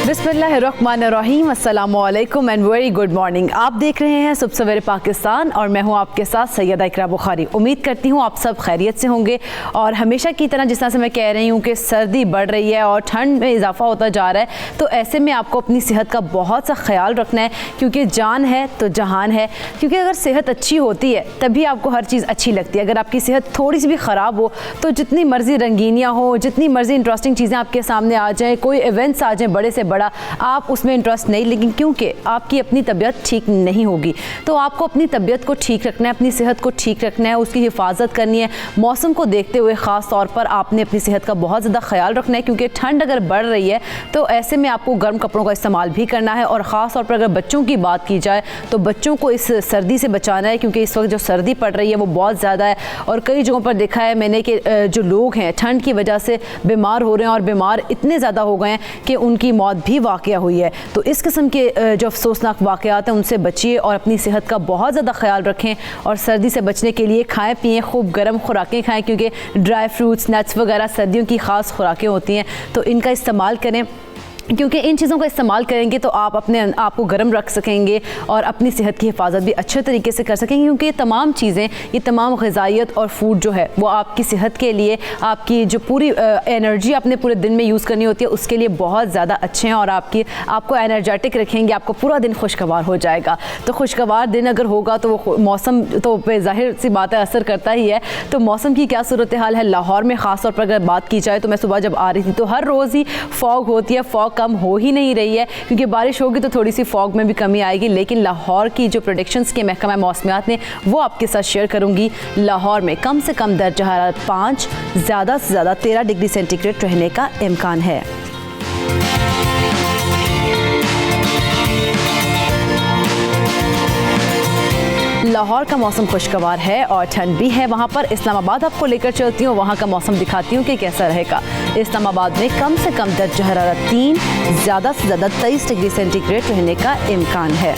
बिस्मिल्लाहिर्रहमानिर्रहीम, अस्सलामुअलैकुम and very good morning. आप देख रहे हैं सुबह सवेरे पाकिस्तान और मैं हूं आपके साथ सैयदा इकरा बुखारी। उम्मीद करती हूं आप सब खैरियत से होंगे और हमेशा की तरह जिस तरह से मैं कह रही हूं कि सर्दी बढ़ रही है और ठंड में इजाफा होता जा रहा है, तो ऐसे में आपको अपनी सेहत का बहुत सा ख्याल रखना है, क्योंकि जान है तो जहान है। क्योंकि अगर सेहत अच्छी होती है तभी आपको हर चीज़ अच्छी लगती है। अगर आपकी सेहत थोड़ी सी भी ख़राब हो तो जितनी मर्जी रंगीनियाँ हो, जितनी मर्जी इंटरेस्टिंग चीज़ें आपके सामने आ जाएँ, कोई इवेंट्स आ जाएँ बड़े से बड़ा, आप उसमें इंटरेस्ट नहीं, लेकिन क्योंकि आपकी अपनी तबीयत ठीक नहीं होगी। तो आपको अपनी तबीयत को ठीक रखना है, अपनी सेहत को ठीक रखना है, उसकी हिफाजत करनी है। मौसम को देखते हुए ख़ास तौर पर आपने अपनी सेहत का बहुत ज़्यादा ख्याल रखना है, क्योंकि ठंड अगर बढ़ रही है तो ऐसे में आपको गर्म कपड़ों का इस्तेमाल भी करना है। और ख़ास तौर पर अगर बच्चों की बात की जाए तो बच्चों को इस सर्दी से बचाना है, क्योंकि इस वक्त जो सर्दी पड़ रही है वो बहुत ज़्यादा है। और कई जगहों पर देखा है मैंने कि जो लोग हैं ठंड की वजह से बीमार हो रहे हैं और बीमार इतने ज़्यादा हो गए हैं कि उनकी मौत भी वाक़या हुई है। तो इस किस्म के जो अफसोसनाक वाक़यात हैं उनसे बचिए और अपनी सेहत का बहुत ज़्यादा ख्याल रखें। और सर्दी से बचने के लिए खाएं पिएं, खूब गर्म खुराकें खाएं, क्योंकि ड्राई फ्रूट्स, नट्स वगैरह सर्दियों की ख़ास खुराकें होती हैं, तो इनका इस्तेमाल करें, क्योंकि इन चीज़ों का इस्तेमाल करेंगे तो आप अपने आप को गर्म रख सकेंगे और अपनी सेहत की हिफाजत भी अच्छे तरीके से कर सकेंगे। क्योंकि ये तमाम चीज़ें, ये तमाम ग़िज़ाइयत और फूड जो है वो आपकी सेहत के लिए, आपकी जो पूरी एनर्जी आपने पूरे दिन में यूज़ करनी होती है उसके लिए बहुत ज़्यादा अच्छे हैं और आपको एनर्जेटिक रखेंगे, आपको पूरा दिन खुशगवार हो जाएगा। तो खुशगवार दिन अगर होगा तो वो मौसम तो ज़ाहिर सी बात है असर करता ही है। तो मौसम की क्या सूरत हाल है लाहौर में ख़ास तौर पर अगर बात की जाए तो मैं सुबह जब आ रही थी तो हर रोज़ ही फॉग होती है, फॉग कम हो ही नहीं रही है, क्योंकि बारिश होगी तो थोड़ी सी फॉग में भी कमी आएगी। लेकिन लाहौर की जो प्रेडिक्शंस के महकमा मौसमियात ने वो आपके साथ शेयर करूंगी। लाहौर में कम से कम दर्जा हरारत 5, ज़्यादा से ज़्यादा 13 डिग्री सेंटीग्रेड रहने का इम्कान है। लाहौर का मौसम खुशगवार है और ठंड भी है वहाँ पर। इस्लामाबाद आपको लेकर चलती हूँ, वहाँ का मौसम दिखाती हूँ कि कैसा रहेगा। इस्लामाबाद में कम से कम दर्जा हरारत 3, ज़्यादा से ज़्यादा 23 डिग्री सेंटीग्रेड रहने का इम्कान है।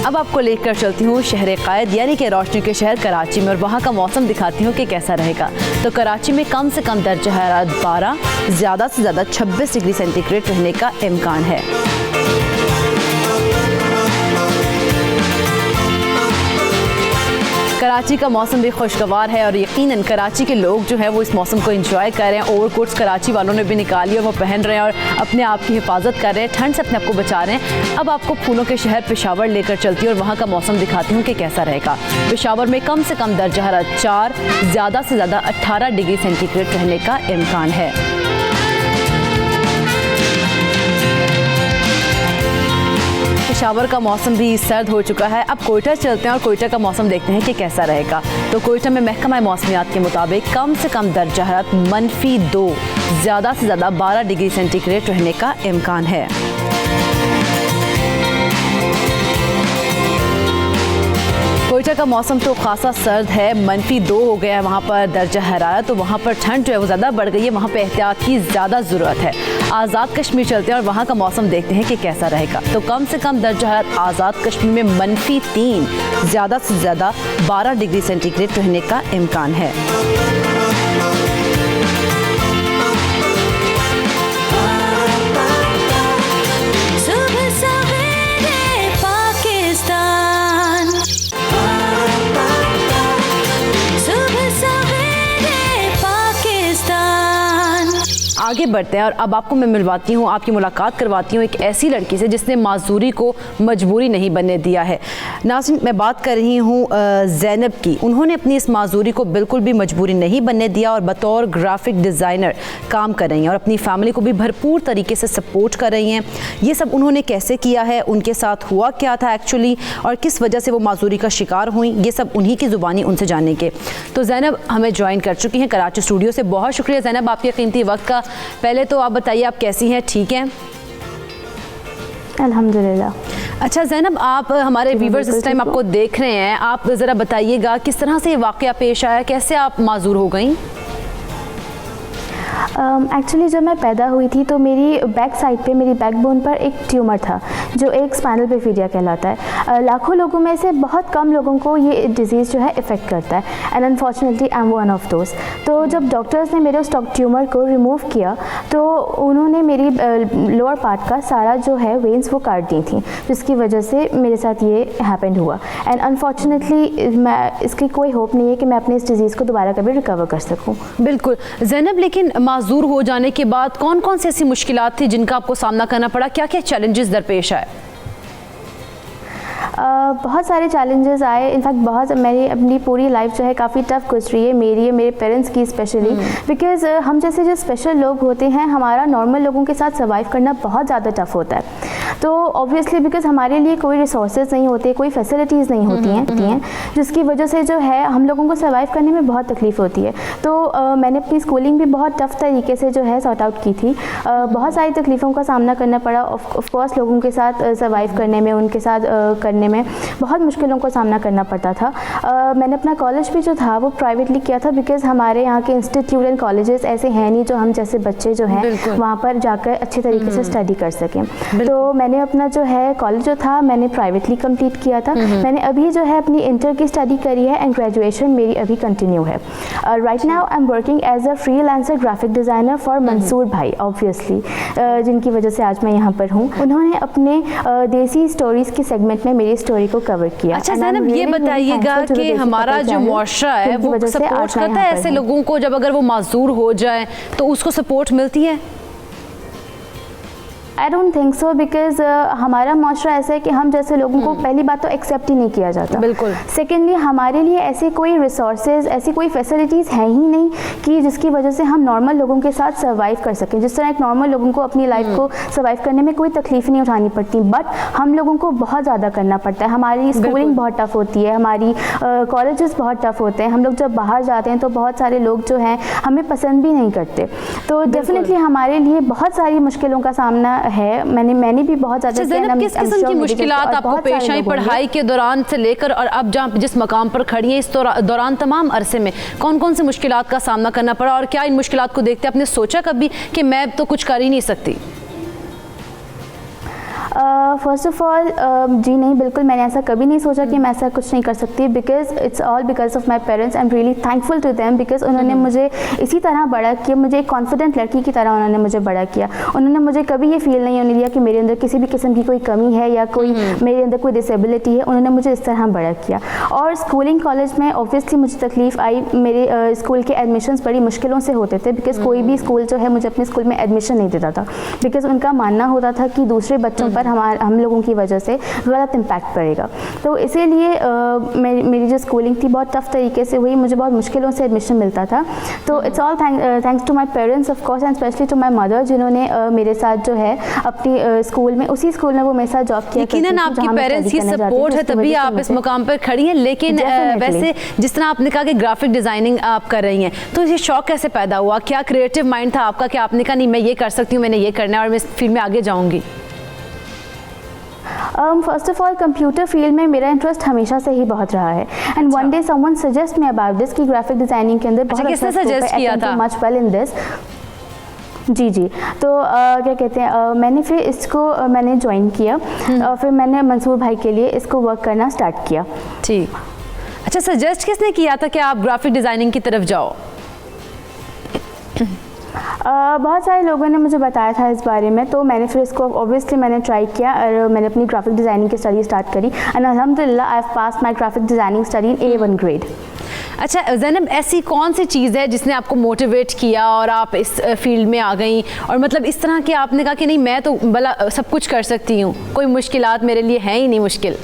अब आपको लेकर चलती हूँ शहर कायद यानी कि रोशनी के शहर कराची में, और वहाँ का मौसम दिखाती हूँ कि कैसा रहेगा। तो कराची में कम से कम दर्जा हरारत 12, ज़्यादा से ज़्यादा 26 डिग्री सेंटीग्रेड रहने का इम्कान है। कराची का मौसम भी खुशगवार है और यकीनन कराची के लोग जो है वो इस मौसम को एंजॉय कर रहे हैं। ओवरकोट्स कराची वालों ने भी निकाली और वो पहन रहे हैं और अपने आप की हिफाजत कर रहे हैं, ठंड से अपने आप को बचा रहे हैं। अब आपको फूलों के शहर पेशावर लेकर चलती हूँ और वहाँ का मौसम दिखाती हूँ कि कैसा रहेगा। पेशावर में कम से कम दर्जा हरारत 4, ज़्यादा से ज़्यादा 18 डिग्री सेंटीग्रेड रहने का इम्कान है। पेशावर का मौसम भी सर्द हो चुका है। अब कोयटा चलते हैं और कोयटा का मौसम देखते हैं कि कैसा रहेगा। तो कोयटा में महकमा मौसमियात के मुताबिक कम से कम दर्जा हरारत -2, ज़्यादा से ज़्यादा 12 डिग्री सेंटीग्रेड रहने का इम्कान है। कोयटा का मौसम तो खासा सर्द है, -2 हो गया है वहाँ पर दर्जा हरारत। तो वहाँ पर ठंड जो है वो ज़्यादा बढ़ गई है, वहाँ पे एहतियात की ज़्यादा ज़रूरत है। आज़ाद कश्मीर चलते हैं और वहाँ का मौसम देखते हैं कि कैसा रहेगा। तो कम से कम दर्जा हरारत आज़ाद कश्मीर में -3, ज़्यादा से ज़्यादा 12 डिग्री सेंटीग्रेड रहने का इम्कान है। आगे बढ़ते हैं और अब आपको मैं मिलवाती हूँ, आपकी मुलाकात करवाती हूँ एक ऐसी लड़की से जिसने माजूरी को मजबूरी नहीं बनने दिया है। नाज़रीन, मैं बात कर रही हूँ ज़ैनब की। उन्होंने अपनी इस माजूरी को बिल्कुल भी मजबूरी नहीं बनने दिया और बतौर ग्राफिक डिज़ाइनर काम कर रही हैं और अपनी फैमिली को भी भरपूर तरीके से सपोर्ट कर रही हैं। ये सब उन्होंने कैसे किया है, उनके साथ हुआ क्या था एक्चुअली और किस वजह से वो माजूरी का शिकार हुई, ये सब उन्हीं की ज़ुबानी उनसे जानेंगे। तो ज़ैनब हमें ज्वाइन कर चुकी हैं कराची स्टूडियो से। बहुत शुक्रिया ज़ैनब आपके कीमती वक्त का। पहले तो आप बताइए, आप कैसी हैं? ठीक हैं? अल्हम्दुलिल्लाह। अच्छा ज़ैनब, आप हमारे व्यूवर्स इस टाइम आपको देख रहे हैं, आप ज़रा बताइएगा किस तरह से ये वाक़या पेश आया, कैसे आप माजूर हो गई? एक्चुअली जब मैं पैदा हुई थी तो मेरी बैक साइड पे, मेरी बैकबोन पर एक ट्यूमर था जो एक स्पाइनल बिफीडिया कहलाता है। लाखों लोगों में से बहुत कम लोगों को ये डिजीज़ जो है इफ़ेक्ट करता है, and unfortunately I am one of those. तो जब डॉक्टर्स ने मेरे उस ट्यूमर को रिमूव किया तो उन्होंने मेरी लोअर पार्ट का सारा जो है वेन्स वो काट दी थी, जिसकी वजह से मेरे साथ ये हैपन हुआ। एंड अनफॉर्चुनेटली मैं इसकी कोई होप नहीं है कि मैं अपने इस डिज़ीज़ को दोबारा कभी रिकवर कर सकूँ। बिल्कुल ज़ैनब, लेकिन माजूर हो जाने के बाद कौन कौन सी ऐसी मुश्किलात थी जिनका आपको सामना करना पड़ा, क्या क्या चैलेंजेस दरपेश आए? बहुत सारे चैलेंजेस आए। इनफैक्ट बहुत मेरी अपनी पूरी लाइफ जो है काफ़ी टफ गुजरी है, मेरी मेरे पेरेंट्स की स्पेशली, बिकॉज़ हम जैसे जो स्पेशल लोग होते हैं, हमारा नॉर्मल लोगों के साथ सर्वाइव करना बहुत ज़्यादा टफ होता है। तो ऑब्वियसली बिकॉज़ हमारे लिए कोई रिसोर्सेज नहीं होते, कोई फैसिलिटीज़ नहीं होती हैं, जिसकी वजह से जो है हम लोगों को सर्वाइव करने में बहुत तकलीफ़ होती है। तो मैंने अपनी स्कूलिंग भी बहुत टफ तरीके से जो है सॉर्ट आउट की थी। बहुत सारी तकलीफ़ों का सामना करना पड़ा ऑफ कोर्स, लोगों के साथ सर्वाइव करने में, उनके साथ करने में बहुत मुश्किलों का सामना करना पड़ता था। मैंने अपना कॉलेज भी जो था वो प्राइवेटली किया था, बिकॉज़ हमारे यहाँ के इंस्टीट्यूट एंड कॉलेजेस ऐसे हैं नहीं जो हम जैसे बच्चे जो हैं वहाँ पर जाकर अच्छे तरीके से स्टडी कर सकें। तो मैंने अपना जो है कॉलेज जो था मैंने प्राइवेटली कंप्लीट किया था। मैंने अभी जो है अपनी इंटर की स्टडी करी है एंड ग्रेजुएशन मेरी अभी कंटिन्यू है। Right now I am working as a freelancer graphic designer for Mansoor भाई, ऑब्वियसली जिनकी वजह से आज मैं यहाँ पर हूँ। उन्होंने अपने देसी स्टोरीज़ के सेगमेंट में मेरी स्टोरी को कवर किया। अच्छा ज़ैनब, ये बताइएगा कि हमारा जो मुआशरा है वो सपोर्ट करता है ऐसे लोगों को, जब अगर वो माजूर हो जाए तो उसको सपोर्ट मिलती है? I don't think so, because हमारा माशरा ऐसा है कि हम जैसे लोगों को पहली बात तो एक्सेप्ट ही नहीं किया जाता। बिल्कुल। सेकेंडली हमारे लिए ऐसे कोई रिसोर्सेज, ऐसी कोई फैसिलिटीज़ हैं ही नहीं कि जिसकी वजह से हम नॉर्मल लोगों के साथ सर्वाइव कर सकें। जिस तरह एक नॉर्मल लोगों को अपनी लाइफ को सर्वाइव करने में कोई तकलीफ नहीं उठानी पड़ती, बट हम लोगों को बहुत ज़्यादा करना पड़ता है। हमारी स्कूलिंग बहुत टफ होती है, हमारी कॉलेजेस बहुत टफ होते हैं। हम लोग जब बाहर जाते हैं तो बहुत सारे लोग जो हैं हमें पसंद भी नहीं करते। तो डेफिनेटली हमारे लिए बहुत सारी मुश्किलों का सामना है। मैंने भी बहुत ज़्यादा। ज़ैनब, किस किस्म की मुश्किलात आपको पेश आई पढ़ाई के दौरान से लेकर और अब जहाँ जिस मकाम पर खड़ी हैं, इस दौरान तमाम अरसे में कौन कौन सी मुश्किलात का सामना करना पड़ा, और क्या इन मुश्किलात को देखते आपने सोचा कभी कि मैं तो कुछ कर ही नहीं सकती? फर्स्ट ऑफ ऑल जी नहीं, बिल्कुल मैंने ऐसा कभी नहीं सोचा कि मैं ऐसा कुछ नहीं कर सकती, because it's all because of my parents. I am really thankful to them, because उन्होंने मुझे इसी तरह बड़ा किया, मुझे एक कॉन्फिडेंट लड़की की तरह उन्होंने मुझे बड़ा किया। उन्होंने मुझे कभी ये फील नहीं होने दिया कि मेरे अंदर किसी भी किस्म की कोई कमी है या कोई मेरे अंदर कोई डिसेबिलिटी है। उन्होंने मुझे इस तरह बड़ा किया। और स्कूलिंग कॉलेज में ऑब्वियसली मुझे तकलीफ़ आई। मेरे स्कूल के एडमिशन्स बड़ी मुश्किलों से होते थे, बिकॉज कोई भी स्कूल जो है मुझे अपने स्कूल में एडमिशन नहीं देता था, बिकॉज उनका मानना होता था कि दूसरे बच्चों पर हम लोगों की वजह से गलत इम्पैक्ट पड़ेगा। तो इसीलिए मेरी जो स्कूलिंग थी बहुत टफ तरीके से हुई, मुझे बहुत मुश्किलों से एडमिशन मिलता था। तो it's all thanks to my parents of course, and specially to my mother, जिन्होंने मेरे साथ जो है अपनी स्कूल में, उसी स्कूल में वो मेरे साथ जॉब किया। यकीनन आपकी पेरेंट्स की सपोर्ट है तभी आप इस मुकाम पर खड़ी हैं। लेकिन वैसे जिस तरह आपने कहा कि ग्राफिक डिज़ाइनिंग आप कर रही हैं, तो ये शौक कैसे पैदा हुआ? क्या क्रिएटिव माइंड था आपका कि आपने कहा नहीं मैं ये कर सकती हूँ, मैंने ये करना है और मैं इस फील्ड में आगे जाऊँगी? First of all computer field में मेरा इंटरेस्ट हमेशा से ही बहुत रहा है, and one day someone suggest me about this कि ग्राफिक डिजाइनिंग के अंदर बहुत किसने सजेस्ट किया था? Much well in this. जी तो क्या कहते हैं, मैंने फिर इसको मैंने ज्वाइन किया और फिर मैंने मंसूर भाई के लिए इसको वर्क करना स्टार्ट किया। ठीक, अच्छा सजेस्ट किसने किया था कि आप ग्राफिक डिज़ाइनिंग की तरफ जाओ? बहुत सारे लोगों ने मुझे बताया था इस बारे में, तो मैंने फिर इसको ऑब्वियसली मैंने ट्राई किया और मैंने अपनी ग्राफिक डिज़ाइनिंग की स्टडी स्टार्ट करी, एंड अल्हम्दुलिल्लाह I have pass my graphic designing study in A1 grade. अच्छा ज़ैनब, ऐसी कौन सी चीज़ है जिसने आपको मोटिवेट किया और आप इस फील्ड में आ गई, और मतलब इस तरह कि आपने कहा कि नहीं मैं तो भला सब कुछ कर सकती हूँ, कोई मुश्किलात मेरे लिए है ही नहीं मुश्किल?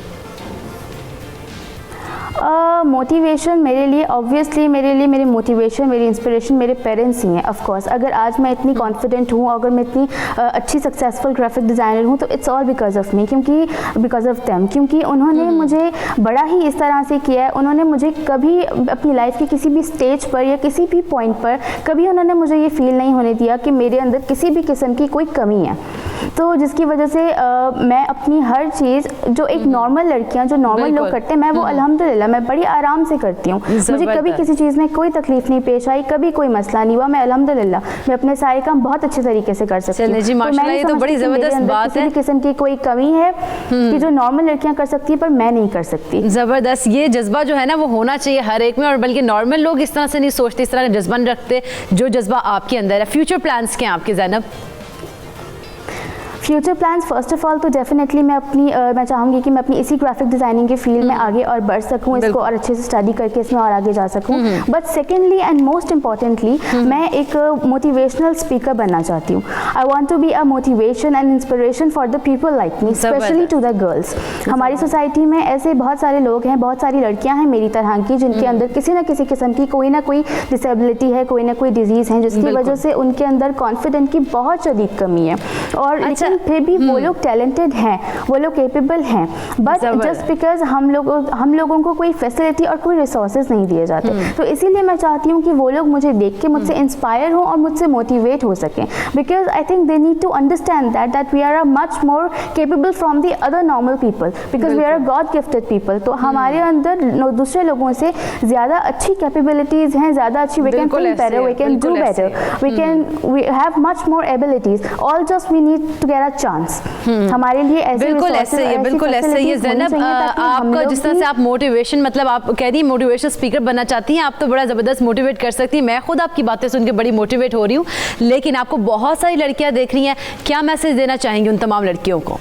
मोटिवेशन मेरे लिए ऑब्वियसली मेरी मोटिवेशन, मेरी इंस्पिरेशन मेरे पेरेंट्स ही हैं। ऑफ कोर्स अगर आज मैं इतनी कॉन्फिडेंट हूँ, अगर मैं इतनी अच्छी सक्सेसफुल ग्राफिक डिज़ाइनर हूँ, तो it's all because of me, क्योंकि बिकॉज ऑफ देम, क्योंकि उन्होंने मुझे बड़ा ही इस तरह से किया है। उन्होंने मुझे कभी अपनी लाइफ के किसी भी स्टेज पर या किसी भी पॉइंट पर कभी उन्होंने मुझे ये फील नहीं होने दिया कि मेरे अंदर किसी भी किस्म की कोई कमी है। तो जिसकी वजह से मैं अपनी हर चीज़ जो एक नॉर्मल लड़कियां जो नॉर्मल लोग करते हैं मैं वो अल्हम्दुलिल्लाह मैं बड़ी आराम से करती हूँ। मुझे कभी किसी चीज़ में कोई तकलीफ नहीं पेश आई, कभी कोई मसला नहीं हुआ। मैं अल्हम्दुलिल्लाह मैं अपने सारे काम बहुत अच्छे तरीके से कर सकती हूँ। जी माशाल्लाह, ये तो बड़ी ज़बरदस्त बात है। किसी किस्म की कोई कमी है कि जो नॉर्मल लड़कियां कर सकती है पर मैं नहीं कर सकती। ज़बरदस्त, ये जज्बा जो है ना वो होना चाहिए हर एक में, और बल्कि नॉर्मल लोग इस तरह से नहीं सोचते, इस तरह का जज्बा नहीं रखते जो जज्बा आपके अंदर है। फ्यूचर प्लान्स क्या हैं आपके Zainab? Future plans first of all तो डेफिनेटली मैं चाहूँगी कि मैं अपनी इसी ग्राफिक डिज़ाइनिंग के फील्ड में आगे और बढ़ सकूँ, इसको और अच्छे से स्टडी करके इसमें और आगे जा सकूँ। But secondly and most importantly मैं एक मोटिवेशनल स्पीकर बनना चाहती हूँ। I want to be a motivation and inspiration for the people like me, specially to the girls. हमारी सोसाइटी में ऐसे बहुत सारे लोग हैं, बहुत सारी लड़कियाँ हैं मेरी तरह की जिनके अंदर किसी न किसी किस्म की कोई ना कोई डिसेबिलिटी है, कोई ना कोई डिजीज़ है, जिसकी वजह से उनके अंदर कॉन्फिडेंस की बहुत शदीद कमी है। और लेकिन फिर भी वो लोग टैलेंटेड हैं, वो लोग कैपेबल हैं, बट जस्ट बिकॉज हम लोगों को कोई फैसिलिटी और कोई रिसोर्सेज नहीं दिए जाते। तो इसीलिए मैं चाहती हूँ कि वो लोग मुझे देख के मुझसे इंस्पायर हो और मुझसे मोटिवेट हो सकें, because I think they need to understand that we are a much more capable from the other normal people, because we are a god gifted people. तो हमारे अंदर दूसरे लोगों से ज़्यादा अच्छी कैपेबिलिटीज़ हैं, ज़्यादा अच्छी, we can think better, we can do better, we have much more abilities, all just we need to get a chance. हमारे लिए ऐसे बिल्कुल ऐसे ही, बिल्कुल ऐसे ही ज़ैनब, आपका जिस तरह से आप मोटिवेशन, मतलब आप कह रही मोटिवेशनल स्पीकर बनना चाहती हैं, आप तो बड़ा ज़बरदस्त मोटिवेट कर सकती हैं। मैं खुद आपकी बातें सुन के बड़ी मोटिवेट हो रही हूँ, लेकिन आपको बहुत सारी लड़कियाँ देख रही हैं, क्या मैसेज देना चाहेंगी उन तमाम लड़कियों को?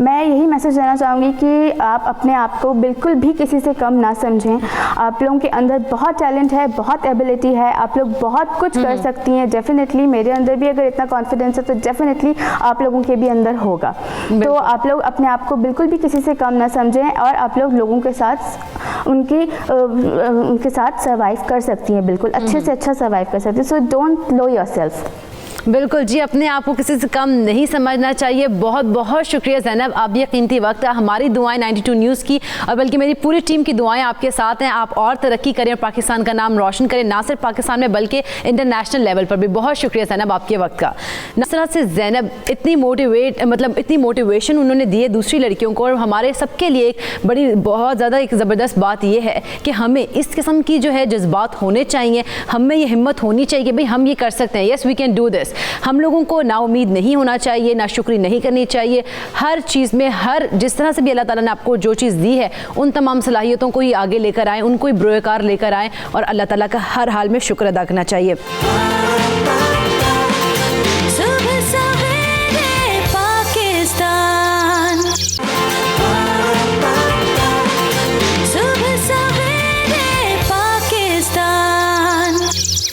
मैं यही मैसेज देना चाहूँगी कि आप अपने आप को बिल्कुल भी किसी से कम ना समझें। आप लोगों के अंदर बहुत टैलेंट है, बहुत एबिलिटी है, आप लोग बहुत कुछ कर सकती हैं। डेफिनेटली मेरे अंदर भी अगर इतना कॉन्फिडेंस है तो डेफिनेटली आप लोगों के भी अंदर होगा। तो आप लोग अपने आप को बिल्कुल भी किसी से कम ना समझें और आप लोग लोगों के साथ उनके साथ सर्वाइव कर सकती हैं, बिल्कुल अच्छे से अच्छा सर्वाइव कर सकती हैं। So don't low yourself. बिल्कुल जी, अपने आप को किसी से कम नहीं समझना चाहिए। बहुत बहुत शुक्रिया ज़ैनब, आप ये कीमती वक्त है। हमारी दुआएं 92 न्यूज़ की और बल्कि मेरी पूरी टीम की दुआएं आपके साथ हैं। आप और तरक्की करें और पाकिस्तान का नाम रोशन करें, ना सिर्फ पाकिस्तान में बल्कि इंटरनेशनल लेवल पर भी। बहुत शुक्रिया ज़ैनब आपके वक्त का। इस तरह से ज़ैनब इतनी मोटिवेशन उन्होंने दी है दूसरी लड़कियों को, और हमारे सबके लिए एक बड़ी बहुत ज़्यादा एक ज़बरदस्त बात यह है कि हमें इस किस्म की जो है जज्बात होने चाहिए, हमें ये हिम्मत होनी चाहिए कि भाई हम ये कर सकते हैं, yes we can do this. हम लोगों को ना उम्मीद नहीं होना चाहिए, ना शुक्री नहीं करनी चाहिए। हर चीज़ में, हर जिस तरह से भी अल्लाह ताला ने आपको जो चीज़ दी है उन तमाम सलाहियतों को ही आगे लेकर आएँ, उनको ही बुरोकार लेकर आएँ और अल्लाह ताला का हर हाल में शुक्र अदा करना चाहिए।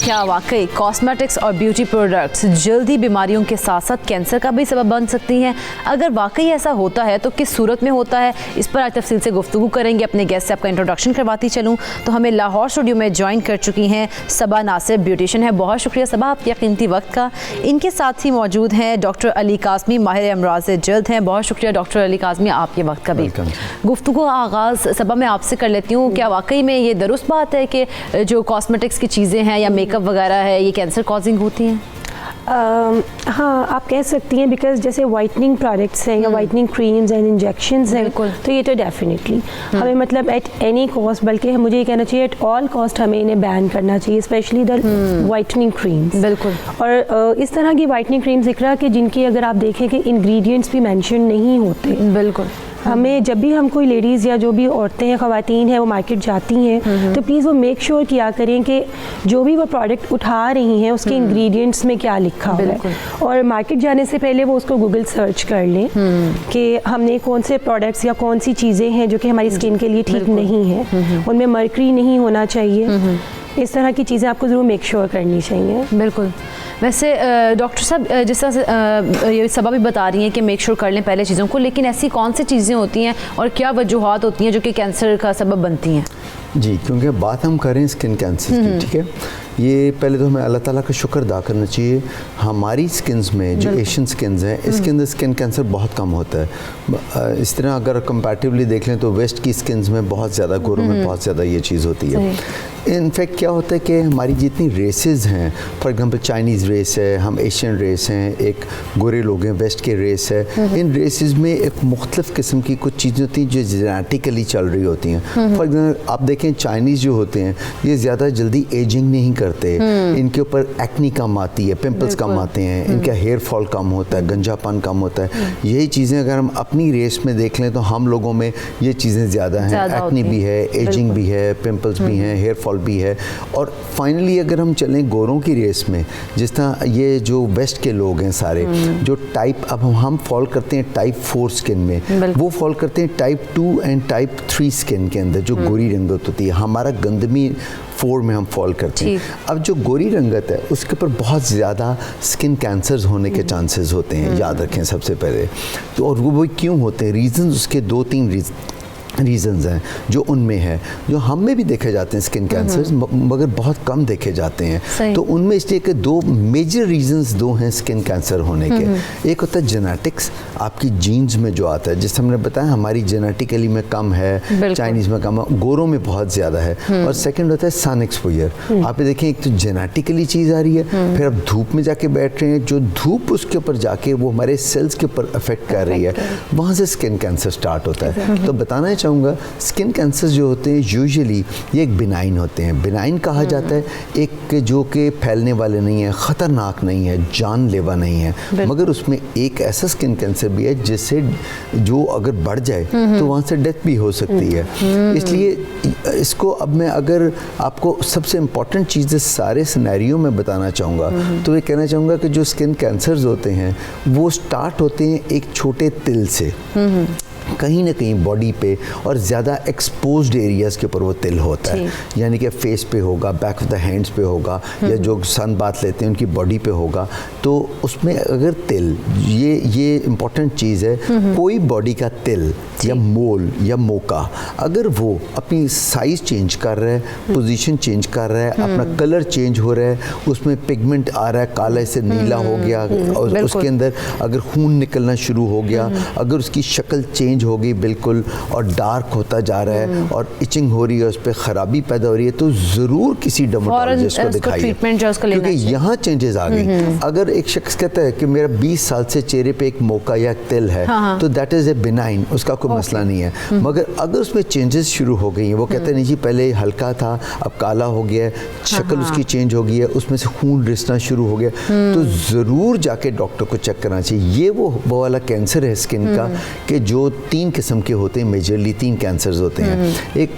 क्या वाकई कॉस्मेटिक्स और ब्यूटी प्रोडक्ट्स जल्दी बीमारियों के साथ साथ कैंसर का भी सबब बन सकती हैं? अगर वाकई ऐसा होता है तो किस सूरत में होता है, इस पर आज तफसील से गुफ्तगू करेंगे। अपने गेस्ट से आपका इंट्रोडक्शन करवाती चलूँ तो हमें लाहौर स्टूडियो में ज्वाइन कर चुकी हैं सबा नासिर, ब्यूटिशियन है। बहुत शुक्रिया सबा आपके कीमती वक्त का। इनके साथ ही मौजूद हैं डॉक्टर अली काज़मी, माहिर अमराज जल्द हैं। बहुत शुक्रिया डॉक्टर अली काज़मी आपके वक्त का भी। गुफ्तगू आगाज़ सबा मैं आपसे कर लेती हूँ। क्या वाकई में ये दुरुस्त बात है कि जो कॉस्मेटिक्स की चीज़ें हैं या मेकअप वगैरह है ये कैंसर कॉजिंग होती हैं? हाँ, आप कह सकती हैं, बिकॉज जैसे वाइटनिंग प्रोडक्ट्स हैं या वाइटनिंग क्रीम्स एंड इंजेक्शंस हैं, तो ये तो डेफिनेटली हमें मतलब एट एनी कॉस्ट, बल्कि मुझे ये कहना चाहिए एट ऑल कॉस्ट हमें इन्हें बैन करना चाहिए, स्पेशली द वाइटनिंग क्रीम्स। बिल्कुल। और इस तरह की वाइटनिंग क्रीम्स दिख रहा है कि जिनकी अगर आप देखें कि इंग्रेडिएंट्स भी मेंशन नहीं होते। बिल्कुल। हमें जब भी हम कोई लेडीज़ या जो भी औरतें या ख़वातीन हैं वो मार्केट जाती हैं तो प्लीज़ वो मेक श्योर किया करें कि जो भी वो प्रोडक्ट उठा रही हैं उसके इंग्रेडिएंट्स में क्या लिखा हुआ है, और मार्केट जाने से पहले वो उसको गूगल सर्च कर लें कि हमने कौन से प्रोडक्ट्स या कौन सी चीज़ें हैं जो कि हमारी स्किन के लिए ठीक नहीं है, उनमें मर्करी नहीं होना चाहिए। इस तरह की चीज़ें आपको ज़रूर मेक श्योर करनी चाहिए। बिल्कुल। वैसे डॉक्टर साहब जिस तरह से ये सबा भी बता रही हैं कि मेक श्योर कर लें पहले चीज़ों को, लेकिन ऐसी कौन सी चीज़ें होती हैं और क्या वजूहात होती हैं जो कि कैंसर का सबब बनती हैं? जी, क्योंकि बात हम करें स्किन कैंसर की, ठीक है, ये पहले तो हमें अल्लाह ताला का शुक्र अदा करना चाहिए। हमारी स्किन्स में जो एशियन स्किन्स हैं, इसके अंदर स्किन कैंसर बहुत कम होता है। इस तरह अगर कंपैरेटिवली देख लें तो वेस्ट की स्किन्स में बहुत ज़्यादा, गोरों में बहुत ज़्यादा ये चीज़ होती है। इनफैक्ट क्या होता है कि हमारी जितनी रेसेस हैं, फॉर एग्जांपल चाइनीज़ रेस है, हम एशियन रेस हैं, एक गोरे लोग हैं, वेस्ट के रेस है, इन रेसेस में एक मुख्तलिफ़ किस्म की कुछ चीज़ें होती हैं जो जेनेटिकली चल रही होती हैं। फॉर एग्जाम्पल आप देखें चाइनीज़ जो होते हैं ये ज़्यादा जल्दी एजिंग नहीं करते, इनके ऊपर एक्नी कम आती है, पिंपल्स कम आते हैं, इनका हेयर फॉल कम होता है, गंजापन कम होता है। यही चीज़ें अगर हम अपनी रेस में देख लें तो हम लोगों में ये चीज़ें ज़्यादा हैं, एक्नी भी है, एजिंग भी है, पिंपल्स भी हैं, हेयर फॉल भी है। और फाइनली अगर हम चलें गोरों की रेस में, जिस तरह ये जो वेस्ट के लोग हैं सारे, जो टाइप अब हम फॉल करते हैं टाइप 4 स्किन में, वो फॉल करते हैं टाइप 2 एंड टाइप 3 स्किन के अंदर, जो गोरी रंगत होती है। हमारा गंदमी 4 में हम फॉल करते हैं। अब जो गोरी रंगत है उसके ऊपर बहुत ज़्यादा स्किन कैंसर्स होने के चांसेस होते हैं, याद रखें सबसे पहले तो। और वो क्यों होते हैं, रीज़न उसके 2-3 रीज़न्स हैं जो उनमें है, जो हम में भी देखे जाते हैं स्किन कैंसर्स, मगर बहुत कम देखे जाते हैं। तो उनमें इसलिए कि 2 मेजर रीज़न्स हैं स्किन कैंसर होने के। एक होता है जेनेटिक्स, आपकी जीन्स में जो आता है, जैसे हमने बताया हमारी जेनेटिकली में कम है, चाइनीज़ में कम है, गोरों में बहुत ज़्यादा है। और सेकेंड होता है सन एक्सपोजर। आप देखें एक तो जेनेटिकली चीज़ आ रही है, फिर आप धूप में जाके बैठ रहे हैं, जो धूप उसके ऊपर जाके वो हमारे सेल्स के ऊपर अफेक्ट कर रही है, वहाँ से स्किन कैंसर स्टार्ट होता है। तो बताना चाहूँगा स्किन कैंसर जो होते हैं यूजुअली ये एक बिनाइन होते हैं। बिनाइन कहा जाता है एक जो कि फैलने वाले नहीं है, ख़तरनाक नहीं है, जानलेवा नहीं है, मगर उसमें एक ऐसा स्किन कैंसर भी है जिससे जो अगर बढ़ जाए तो वहाँ से डेथ भी हो सकती है। इसलिए इसको अब मैं अगर आपको सबसे इम्पॉर्टेंट चीज़ें सारे सिनेरियो में बताना चाहूँगा तो ये कहना चाहूँगा कि जो स्किन कैंसर्स होते हैं वो स्टार्ट होते हैं एक छोटे तिल से, कहीं ना कहीं बॉडी पे और ज़्यादा एक्सपोज्ड एरियाज़ के ऊपर वो तिल होता है, यानी कि फेस पे होगा, बैक ऑफ द हैंड्स पे होगा, या जो सन बात लेते हैं उनकी बॉडी पे होगा। तो उसमें अगर तिल, ये इम्पॉर्टेंट चीज़ है, कोई बॉडी का तिल या मोल या मोका अगर वो अपनी साइज़ चेंज कर रहा है, पोजीशन चेंज कर रहा है, अपना कलर चेंज हो रहा है, उसमें पिगमेंट आ रहा है, काले से नीला हो गया, और उसके अंदर अगर खून निकलना शुरू हो गया, अगर उसकी शक्ल चेंज हो गई बिल्कुल और डार्क होता जा रहा है और इचिंग हो रही है, उस पर ख़राबी पैदा हो रही है, तो ज़रूर किसी डर्मेटोलॉजिस्ट को दिखाइए, क्योंकि यहाँ चेंजेस आ गई। अगर एक शख्स कहता है कि मेरा 20 साल से चेहरे पे एक मोका या तिल है, तो दैट इज़ ए बिनाइन, उसका कोई मसला नहीं है। मगर अगर उसमें चेंजेस शुरू हो गई हैं, वो कहते हैं नहीं जी पहले हल्का था अब काला हो गया, शक्ल उसकी चेंज हो गई है, उसमें से खून रिसना शुरू हो गया, तो ज़रूर जाके डॉक्टर को चेक करना चाहिए। ये वो वाला कैंसर है स्किन का कि जो 3 किस्म के होते हैं, मेजरली 3 कैंसर्स होते हैं। एक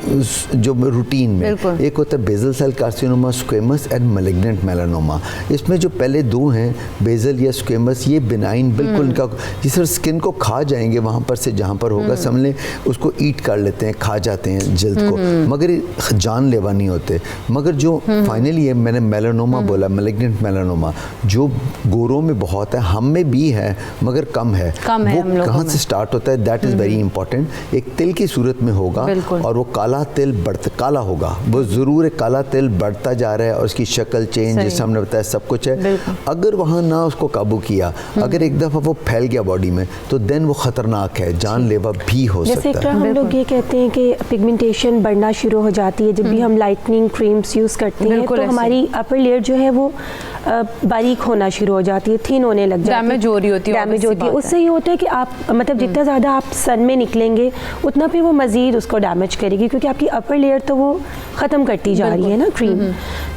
जो रूटीन में एक होता है basal cell carcinoma, squamous and malignant melanoma. इसमें जो पहले 2 हैं बेजल या स्क्वेमस, ये बिनाइन बिल्कुल इनका जिस स्किन को खा जाएंगे वहाँ पर से जहाँ पर होगा, समझ लें उसको ईट कर लेते हैं, खा जाते हैं जल्द को, मगर जानलेवा नहीं होते। मगर जो फाइनली है, मैंने मेलानोमा बोला, मैलिग्नेंट मेलानोमा, जो गोरों में बहुत है, हम में भी है मगर कम है, वो कहाँ से स्टार्ट होता है, दैट इज़ वेरी इंपॉर्टेंट। एक तिल की सूरत में होगा और वो काला तिल काला होगा, वो ज़रूर एक काला तिल बढ़ता जा रहा है और उसकी शक्ल चेंज, जैसे हमने बताया सब कुछ है। अगर वहाँ ना उसको काबू किया, अगर एक दफ़ा वो फैल गया बॉडी में, तो देन वो ख़तरनाक है, जानलेवा भी हो सकता है। जैसे हम लोग ये कहते हैं कि पिगमेंटेशन बढ़ना शुरू हो जाती है जब भी हम लाइटनिंग क्रीम्स यूज़ करते हैं, तो हमारी अपर लेयर जो है वो बारीक होना शुरू हो जाती है, थिन होने लग जाती है, डैमेज हो रही होती है। उससे ये होता है कि आप मतलब जितना ज़्यादा आप सन में निकलेंगे उतना फिर वो मज़ीद उसको डैमेज करेगी, क्योंकि आपकी अपर लेयर तो वो ख़त्म करती जा रही है ना क्रीम।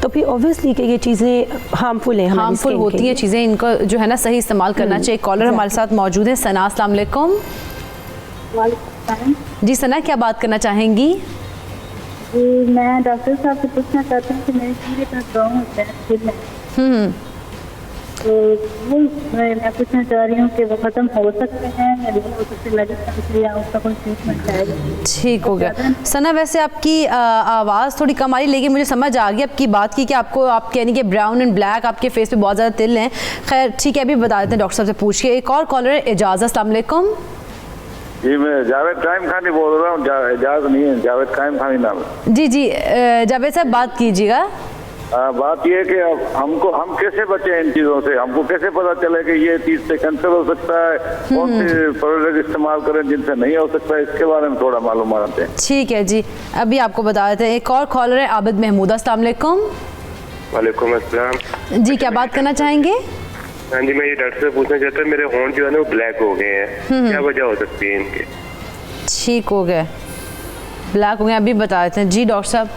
तो फिर ऑब्वियसली कि ये चीज़ें हार्मफुल हैं, हार्मफुल होती है चीज़ें, इनको जो है ना सही इस्तेमाल करना चाहिए। कॉलर हमारे साथ मौजूद है, सना, अस्सलाम वालेकुम। जी सना, क्या बात करना चाहेंगी? जी मैं डॉक्टर साहब से पूछना चाहती हूँ कि मेरे चेहरे पर ब्राउन होता है सिर में, तो वो मैं पूछना चाह रही हूँ कि वो ख़त्म हो सकते हैं या नहीं हो सकते, मेडिसिन या उसका कोई ट्रीटमेंट है? ठीक हो गया सना। वैसे आपकी आवाज़ थोड़ी कम आ रही, लेकिन मुझे समझ आ गई आपकी बात की कि आपको आप यानी कि ब्राउन एंड ब्लैक आपके फेस पे बहुत ज़्यादा तिल हैं। खैर ठीक है, अभी बता देते हैं डॉक्टर साहब से पूछ के। एक और कॉलर है, इजाज़त, अस्सलाम वालेकुम। जी मैं जावेद कायम खानी बोल रहा हूँ, एजाज नहीं है, जावेद कायम खानी नाम है। जी जी जावेद साहब बात कीजिएगा। बात यह है कि अब हम कैसे बचें इन चीज़ों से, हमको कैसे पता चले कि ये चीज़ से कैंसर हो सकता है, कौन सी प्रोडक्ट इस्तेमाल करें जिनसे नहीं हो सकता, इसके बारे में थोड़ा मालूमात है। ठीक है जी, अभी आपको बता देते हैं। एक और कॉलर है आबिद महमूद। अस्सलाम वालेकुम। वालेकुम अस्सलाम जी, क्या बात करना चाहेंगे? हाँ जी, मैं ये डॉक्टर से पूछना चाहता हूँ, मेरे होंठ जो है ना वो ब्लैक हो गए हैं, क्या वजह हो सकती है इनके? ठीक हो गए, ब्लैक हो गए, अभी बता देते हैं। जी डॉक्टर साहब।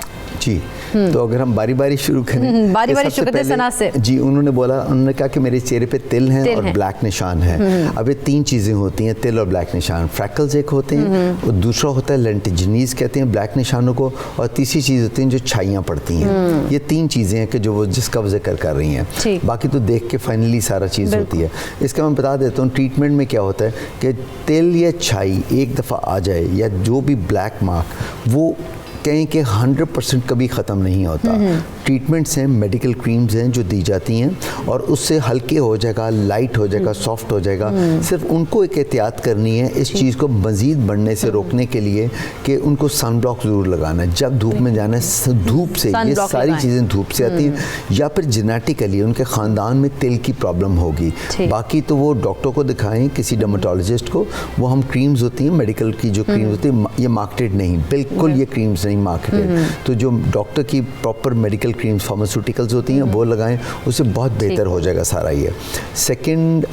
जी, तो अगर हम बारी बारी शुरू करें, बारी बारी सबसे शुरू करते हैं सना से। जी, उन्होंने कहा कि मेरे चेहरे पे तिल हैं और ब्लैक निशान है। अब ये तीन चीज़ें होती हैं, तिल और ब्लैक निशान। फ्रैकल्स एक होते हैं और दूसरा होता है लेंटिजनीज कहते हैं ब्लैक निशानों को, और तीसरी चीज़ होती हैं जो छाइयाँ पड़ती हैं। ये तीन चीज़ें हैं कि जो वो जिसका वो जिक्र कर रही हैं, बाकी तो देख के फाइनली सारा चीज़ होती है। इसका मैं बता देता हूँ ट्रीटमेंट में क्या होता है कि तिल या छाई एक दफ़ा आ जाए या जो भी ब्लैक मार्क, वो कहें कि 100% कभी ख़त्म नहीं होता। ट्रीटमेंट्स हैं, मेडिकल क्रीम्स हैं जो दी जाती हैं और उससे हल्के हो जाएगा, लाइट हो जाएगा, सॉफ्ट हो जाएगा। सिर्फ उनको एक एहतियात करनी है इस चीज़ को मज़ीद बढ़ने से रोकने के लिए कि उनको सन ब्लॉक ज़रूर लगाना है जब धूप में जाना है। धूप से ये सारी चीज़ें धूप से आती हैं, या फिर जेनेटिकली उनके ख़ानदान में तिल की प्रॉब्लम होगी। बाकी तो वो डॉक्टर को दिखाएं, किसी डर्मेटोलॉजिस्ट को। वो हम क्रीम्स होती हैं, मेडिकल की जो क्रीम्स होती है, ये मार्केटेड नहीं, बिल्कुल ये क्रीम्स नहीं मार्केटेड। तो जो डॉक्टर की प्रॉपर मेडिकल क्रीम्स फार्मास्यूटिकल्स होती हैं वो लगाएं, उससे बहुत बेहतर हो जाएगा सारा ये। सेकंड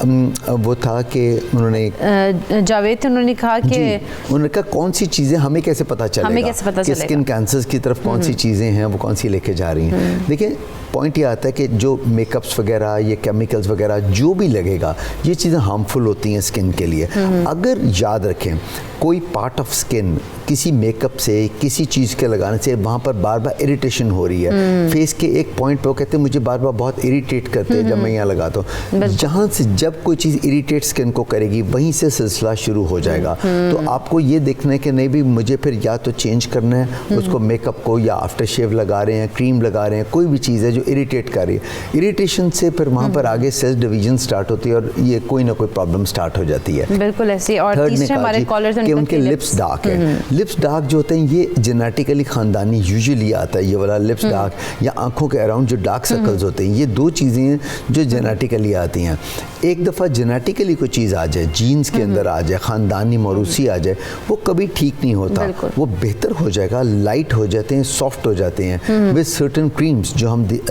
वो था कि उन्होंने जावेद उन्होंने कहा कि उन्होंने कहा कौन सी चीज़ें हमें कैसे पता चलेगा कि स्किन कैंसर्स की तरफ कौन सी चीज़ें हैं वो कौन सी लेके जा रही हैं। देखिए पॉइंट ये आता है कि जो मेकअप्स वगैरह, ये केमिकल्स वगैरह जो भी लगेगा, ये चीज़ें हार्मफुल होती हैं स्किन के लिए। अगर याद रखें कोई पार्ट ऑफ स्किन किसी मेकअप से, किसी चीज़ के लगाने से वहाँ पर बार बार इरिटेशन हो रही है, फेस के एक पॉइंट पे वो कहते हैं मुझे बार बार बहुत इरिटेट करते हैं जब मैं यहाँ लगाता हूँ। जहाँ से जब कोई चीज़ इरिटेट स्किन को करेगी वहीं से सिलसिला शुरू हो जाएगा। तो आपको ये देखना है कि नहीं भी मुझे फिर या तो चेंज करना है उसको, मेकअप को, या आफ्टर शेव लगा रहे हैं, क्रीम लगा रहे हैं, कोई भी चीज़ है जो इरिटेट कर रही है। इरिटेशन से फिर वहाँ पर आगे सेल्स डिवीजन स्टार्ट होती है और ये कोई ना कोई प्रॉब्लम स्टार्ट हो जाती है। बिल्कुल ऐसी। और तीसरे हमारे कॉलर्स कि उनके लिप्स डार्क है। लिप्स डार्क जो होते हैं ये जेनेटिकली खानदानी यूजुअली आता है, ये वाला लिप्स डार्क, या आंखों के अराउंड जो डार्क सर्कल्स होते हैं, ये दो चीज़ें हैं जो जेनेटिकली आती हैं। एक दफ़ा जेनेटिकली कोई चीज़ आ जाए, जीन्स के अंदर आ जाए, ख़ानदानी मौरूसी आ जाए, वो कभी ठीक नहीं होता। वो बेहतर हो जाएगा, लाइट हो जाते हैं, सॉफ्ट हो जाते हैं विद सर्टेन क्रीम्स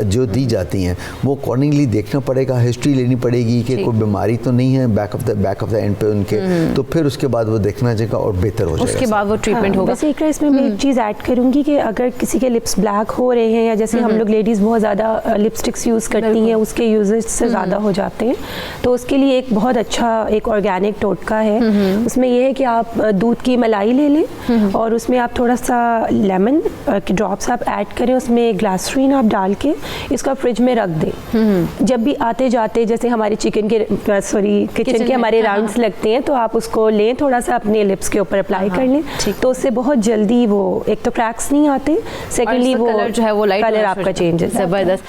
जो दी जाती हैं। वो अकॉर्डिंगली देखना पड़ेगा, हिस्ट्री लेनी पड़ेगी कि कोई बीमारी तो नहीं है बैक ऑफ द एंड पे उनके, तो फिर उसके बाद वो देखना चाहिए और बेहतर हो जाएगा, उसके बाद वो ट्रीटमेंट होगा। वैसे एक इसमें मैं एक चीज़ ऐड करूँगी कि अगर किसी के लिप्स ब्लैक हो रहे हैं, या जैसे हम लोग लेडीज़ बहुत ज़्यादा लिपस्टिक्स यूज़ करती हैं, उसके यूजेज से ज़्यादा हो जाते हैं, तो उसके लिए एक बहुत अच्छा एक ऑर्गेनिक टोटका है। उसमें यह है कि आप दूध की मलाई ले लें और उसमें आप थोड़ा सा लेमन के ड्रॉप्स आप ऐड करें, उसमें ग्लासरीन आप डाल के इसका फ्रिज में रख दें। जब भी आते जाते जैसे हमारे किचन के हमारे राउंड्स लगते हैं, तो आप उसको लें, थोड़ा सा अपने लिप्स के ऊपर अप्लाई कर लें, तो उससे बहुत जल्दी वो एक तो क्रैक्स नहीं आते, सेकेंडली वो कलर जो है वो लाइट कलर आपका चेंज है। जबरदस्त।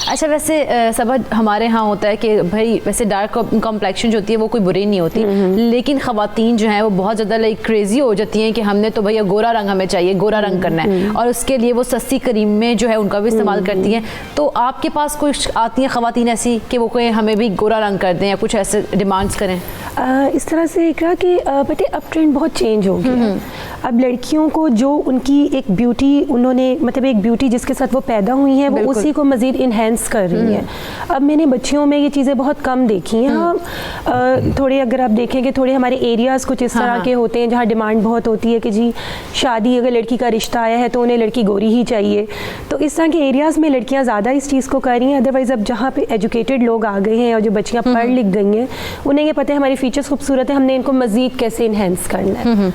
अच्छा वैसे सब हमारे यहाँ होता है कि भाई वैसे डार्क कॉम्प्लेक्शन जो होती है वो कोई बुरी नहीं होती, लेकिन ख़वातीन जो हैं वो बहुत ज़्यादा लाइक क्रेजी हो जाती हैं कि हमने तो भैया गोरा रंग हमें चाहिए, गोरा रंग करना है, और उसके लिए वो सस्ती क्रीम में जो है उनका भी इस्तेमाल करती हैं। तो आपके पास कुछ आती हैं ख़वातीन ऐसी कि वो कोई हमें भी गोरा रंग कर दें या कुछ ऐसे डिमांड्स करें? इस तरह से इकरा कि बेटे अब ट्रेंड बहुत चेंज हो गया। अब लड़कियों को जो उनकी एक ब्यूटी उन्होंने मतलब एक ब्यूटी जिसके साथ वो पैदा हुई हैं वो उसी को मज़ीद इन्हेंस कर रही हैं। अब मैंने बच्चियों में ये चीज़ें बहुत कम देखी हैं। हाँ, थोड़े अगर आप देखें कि थोड़े हमारे एरियाज़ कुछ इस तरह के होते हैं जहाँ डिमांड बहुत होती है कि जी शादी अगर लड़की का रिश्ता आया है तो उन्हें लड़की गोरी ही चाहिए, तो इस तरह के एरियाज़ में लड़कियाँ ज़्यादा इस चीज़ को कर रही हैं। अदरवाइज़ अब जहाँ पे एजुकेटेड लोग आ गए हैं और जो बच्चियाँ पढ़ लिख गई हैं उन्हें ये पता है हमारी फीचर्स खूबसूरत है, हमने इनको मज़ीद कैसे इन्हेंस करना है।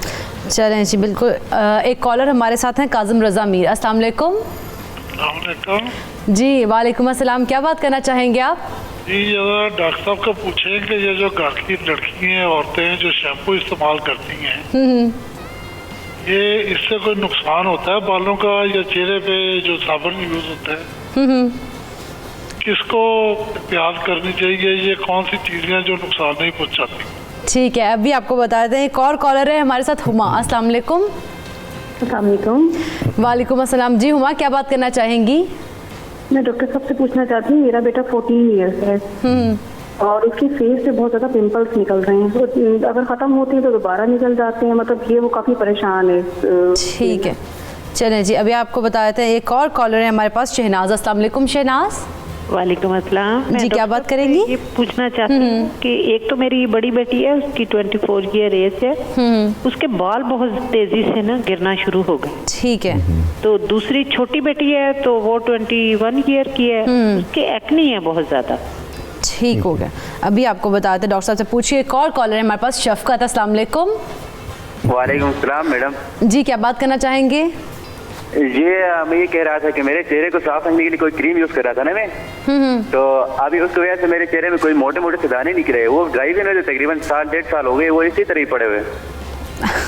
चलें जी बिल्कुल। एक कॉलर हमारे साथ हैं काजिम रज़ा मीर। अस्सलाम वालेकुम। जी वालेकुम अस्सलाम, क्या बात करना चाहेंगे आप? जी डॉक्टर साहब को पूछें कि ये जो घर की लड़की हैं, औरतें हैं जो शैम्पू इस्तेमाल करती हैं ये इससे कोई नुकसान होता है बालों का या चेहरे पे जो साबुन यूज होता है किसको एहतियात करनी चाहिए? ये कौन सी चीजें हैं जो नुकसान नहीं पहुंचाती? ठीक है, अभी आपको बता दें एक और कॉलर है हमारे साथ, हुमा। अस्सलाम वालेकुम। अस्सलाम वालेकुम। वालेकुम अस्सलाम जी। हुमा, क्या बात करना चाहेंगी? मैं डॉक्टर साहब से पूछना चाहती हूँ, मेरा बेटा 14 ईयर्स है और उसकी फेस पे बहुत ज़्यादा पिंपल्स निकल रहे हैं, तो अगर ख़त्म होते हैं तो दोबारा निकल जाते हैं, मतलब ये वो काफ़ी परेशान है। ठीक है, चलें जी, अभी आपको बता देते हैं एक और कॉलर है हमारे पास, शहनाज। अस्सलाम वालेकुम शहनाज। वालेकुम अस्सलाम। जी, क्या बात करेंगी? ये पूछना चाहती हूँ कि एक तो मेरी बड़ी बेटी है, उसकी 24 ईयर एज है, उसके बाल बहुत तेजी से ना गिरना शुरू हो गए। ठीक है। तो दूसरी छोटी बेटी है तो वो 21 ईयर की है, उसके एक्ने है बहुत ज्यादा। ठीक हो गया, अभी आपको बताते डॉक्टर साहब से पूछिए। एक और कॉलर है हमारे पास, शफकत। अस्सलाम वालेकुम। वालेकुम सलाम मैडम जी, क्या बात करना चाहेंगे? मैं ये कह रहा था कि मेरे चेहरे को साफ रखने के लिए कोई क्रीम यूज कर रहा था ना मैं, तो अभी उसकी वजह से मेरे चेहरे में कोई मोटे मोटे से दाने निकले हैं। वो ड्राई भी नहीं, तकरीबन 1.5 साल हो गए, वो इसी तरह ही पड़े हुए,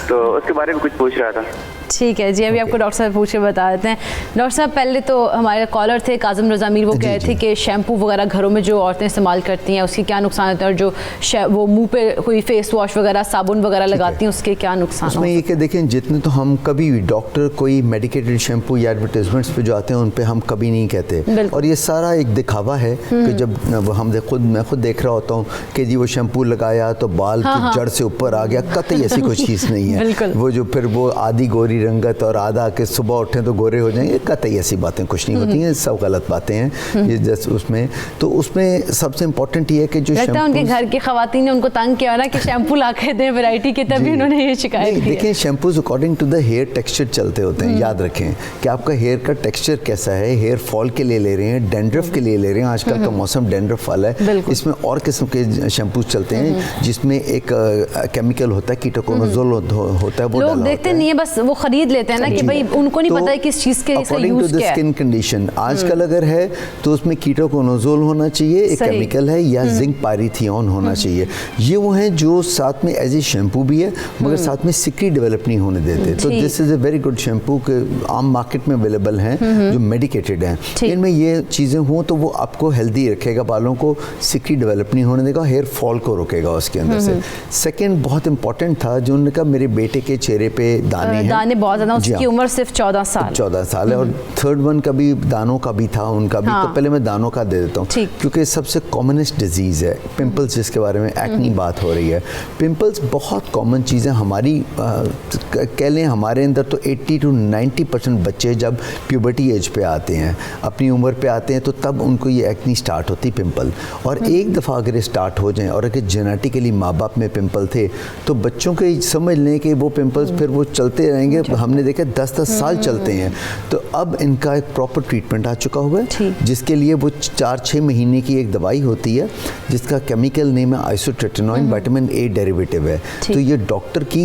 तो उसके बारे में कुछ पूछ रहा था। ठीक है जी, अभी आपको डॉक्टर साहब पूछे बता देते हैं। डॉक्टर साहब, पहले तो हमारे कॉलर थे काजिम रज़ा मीर, वो कह रहे थे कि शैम्पू वगैरह घरों में जो औरतें इस्तेमाल करती हैं उसके क्या नुकसान होते हैं, और जो वो मुंह पे कोई फेस वॉश वगैरह साबुन वगैरह लगाती हैं उसके क्या नुकसान उसमें ये कि देखें, जितने तो हम कभी भी डॉक्टर कोई मेडिकेटेड शैम्पू या एडवर्टाइजमेंट्स पे जो आते हैं उन पे हम कभी नहीं कहते, और ये सारा एक दिखावा है कि जब मैं खुद देख रहा होता हूँ कि जी वो शैम्पू लगाया तो बाल की जड़ से ऊपर आ गया, कतई ऐसी कोई चीज़ नहीं है। वो जो फिर वो आधी गोरी रंगत और आधा के सुबह उठें तो गोरे हो जाएंगे, कतई ऐसी बातें कुछ नहीं होती हैं, सब गलत बातें हैं ये जैसे उसमें सबसे इम्पोर्टेंट ये है कि जो लगता है उनके घर की खवातीन ने उनको तंग किया ना कि शैम्पू ला के दें वैरायटी के, तभी उन्होंने ये शिकायत की। देखिए, shampoos according to the hair texture चलते होते हैं, याद रखें कि आपका हेयर का टेक्सचर कैसा है। हेयर फॉल के लिए ले रहे हैं, डैंड्रफ के लिए ले रहे हैं, आजकल का मौसम डैंड्रफ वाला है, इसमें और किस्म के शैम्पूज चलते हैं जिसमें एक केमिकल होता है, कीटोकोनाजोल होता है, वो लोग देखते नहीं है, बस वो खरीद लेते हैं ना कि भाई उनको नहीं पता है किस चीज़ के इसका यूज क्या है। स्किन कंडीशन आजकल अगर है तो उसमें कीटोकोनाजोल होना चाहिए, एक केमिकल है, या जिंक पायरीथियोन होना चाहिए। ये वो हैं जो साथ में एज ए शैम्पू भी है मगर साथ में सिक्री डेवलप नहीं होने देते। तो this is a very good shampoo के आम मार्केट में अवेलेबल हैं जो मेडिकेटेड हैं। इनमें ये चीज़ें हों तो वो आपको हेल्दी रखेगा, बालों को सिक्री डेवलप नहीं होने देगा, हेयर फॉल को रोकेगा उसके अंदर से। सेकेंड बहुत इंपॉर्टेंट था जो उन्होंने कहा, मेरे बेटे के चेहरे पे दाने बहुत ज़्यादा, उसकी उम्र सिर्फ 14 साल है, और थर्ड वन का भी दानों का भी था, उनका भी। तो पहले मैं दानों का दे देता हूँ क्योंकि सबसे कॉमनेस्ट डिजीज़ है पिंपल्स, जिसके बारे में एक्नी बात हो रही है। पिंपल्स बहुत कॉमन चीज़ है हमारी, कह लें हमारे अंदर तो 80 to 90% बच्चे जब प्यूबर्टी एज पे आते हैं, अपनी उम्र पे आते हैं, तो तब उनको ये एक्नी स्टार्ट होती पिंपल। और एक दफ़ा अगर ये स्टार्ट हो जाएँ और अगर जेनेटिकली माँ बाप में पिंपल थे तो बच्चों के समझ लें कि वो पिंपल्स फिर वो चलते रहेंगे। हमने देखा 10-10 साल चलते हैं। तो अब इनका एक प्रॉपर ट्रीटमेंट आ चुका हुआ है, जिसके लिए वो 4-6 महीने की एक दवाई होती है जिसका केमिकल नेम है आइसोट्रेटिनोइन, विटामिन ए डेरिवेटिव है। तो ये डॉक्टर की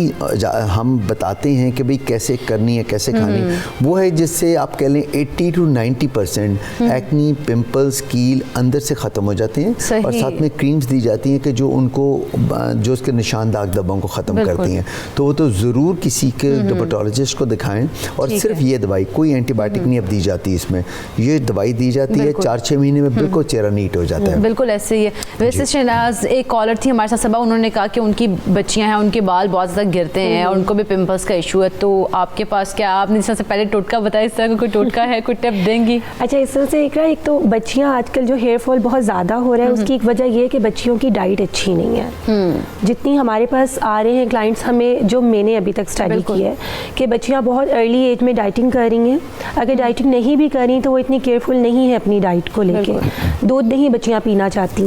हम बताते हैं कि भाई कैसे करनी है, कैसे खानी, वो है जिससे आप कह लें 80 to 90% एक्नी, पिंपल्स, कील अंदर से ख़त्म हो जाते हैं। और साथ में क्रीम्स दी जाती हैं कि जो उनको जो उसके निशान दाग धब्बों को ख़त्म करती हैं। तो वो तो ज़रूर किसी के डर्मेटोलॉजिस्ट को दिखाएं। और सिर्फ ये दवाई, कोई एंटीबायोटिक नहीं अब दी जाती, इसमें ये दवाई दी जाती है, 4-6 महीने में बिल्कुल चेहरा नीट हो जाता है। बिल्कुल ऐसे ही है। वैसे शहनाज, एक कॉलर थी हमारे साथ सबा, उन्होंने कहा कि उनकी बच्चियां हैं, उनके बाल बहुत ज़्यादा गिरते हैं और उनको भी पिंपल्स का इशू है। तो आपके पास क्या, आपने इस तरह से पहले टोटका बताया, इस तरह का कोई टोटका है, कोई टिप देंगी? अच्छा, इस तरह से एक तो बच्चियाँ आजकल जो हेयर फॉल बहुत ज़्यादा हो रहा है, उसकी एक वजह ये है कि बच्चियों की डाइट अच्छी नहीं है। जितनी हमारे पास आ रहे हैं क्लाइंट्स हमें, जो मैंने अभी तक स्टडी की है कि बच्चियाँ बहुत अर्ली एज में डाइटिंग कर रही हैं। अगर डाइटिंग नहीं भी कर रही तो वो इतनी केयरफुल नहीं है अपनी डाइट को लेके। दूध नहीं बच्चियाँ पीना चाहती,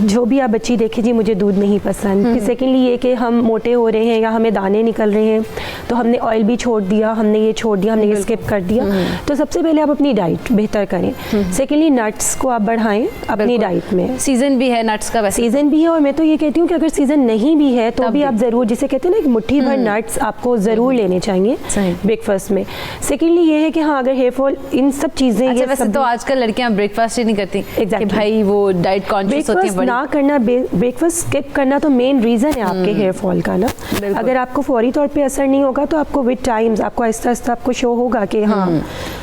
जो भी आप बच्ची देखें जी मुझे दूध नहीं पसंद। फिर सेकेंडली ये कि हम मोटे हो रहे हैं या हमें दाने निकल रहे हैं तो हमने ऑयल भी छोड़ दिया, हमने ये छोड़ दिया, हमने ये स्किप कर दिया। तो सबसे पहले आप अपनी डाइट बेहतर करें। सेकेंडली नट्स को आप बढ़ाएं अपनी डाइट में। सीज़न भी है नट्स का, वैसे सीज़न भी है, और मैं तो ये कहती हूँ कि अगर सीज़न नहीं भी है तो भी आप ज़रूर, जिसे कहते हैं ना, एक मुट्ठी भर नट्स आपको ज़रूर लेने आने चाहिए ब्रेकफास्ट में। सेकेंडली ये है कि हाँ अगर हेयर फॉल इन सब चीज़ें अच्छा, वैसे तो आजकल लड़कियां ब्रेकफास्ट ही नहीं करती कि भाई वो डाइट कॉन्शियस होती हैं। ब्रेकफास्ट ना करना, ब्रेकफास्ट स्किप करना तो मेन रीज़न है आपके हेयर फॉल का ना। अगर आपको फौरी तौर पे असर नहीं होगा तो आपको विद टाइम्स आपको आहिस्ता आहिस्ता आपको शो होगा कि हाँ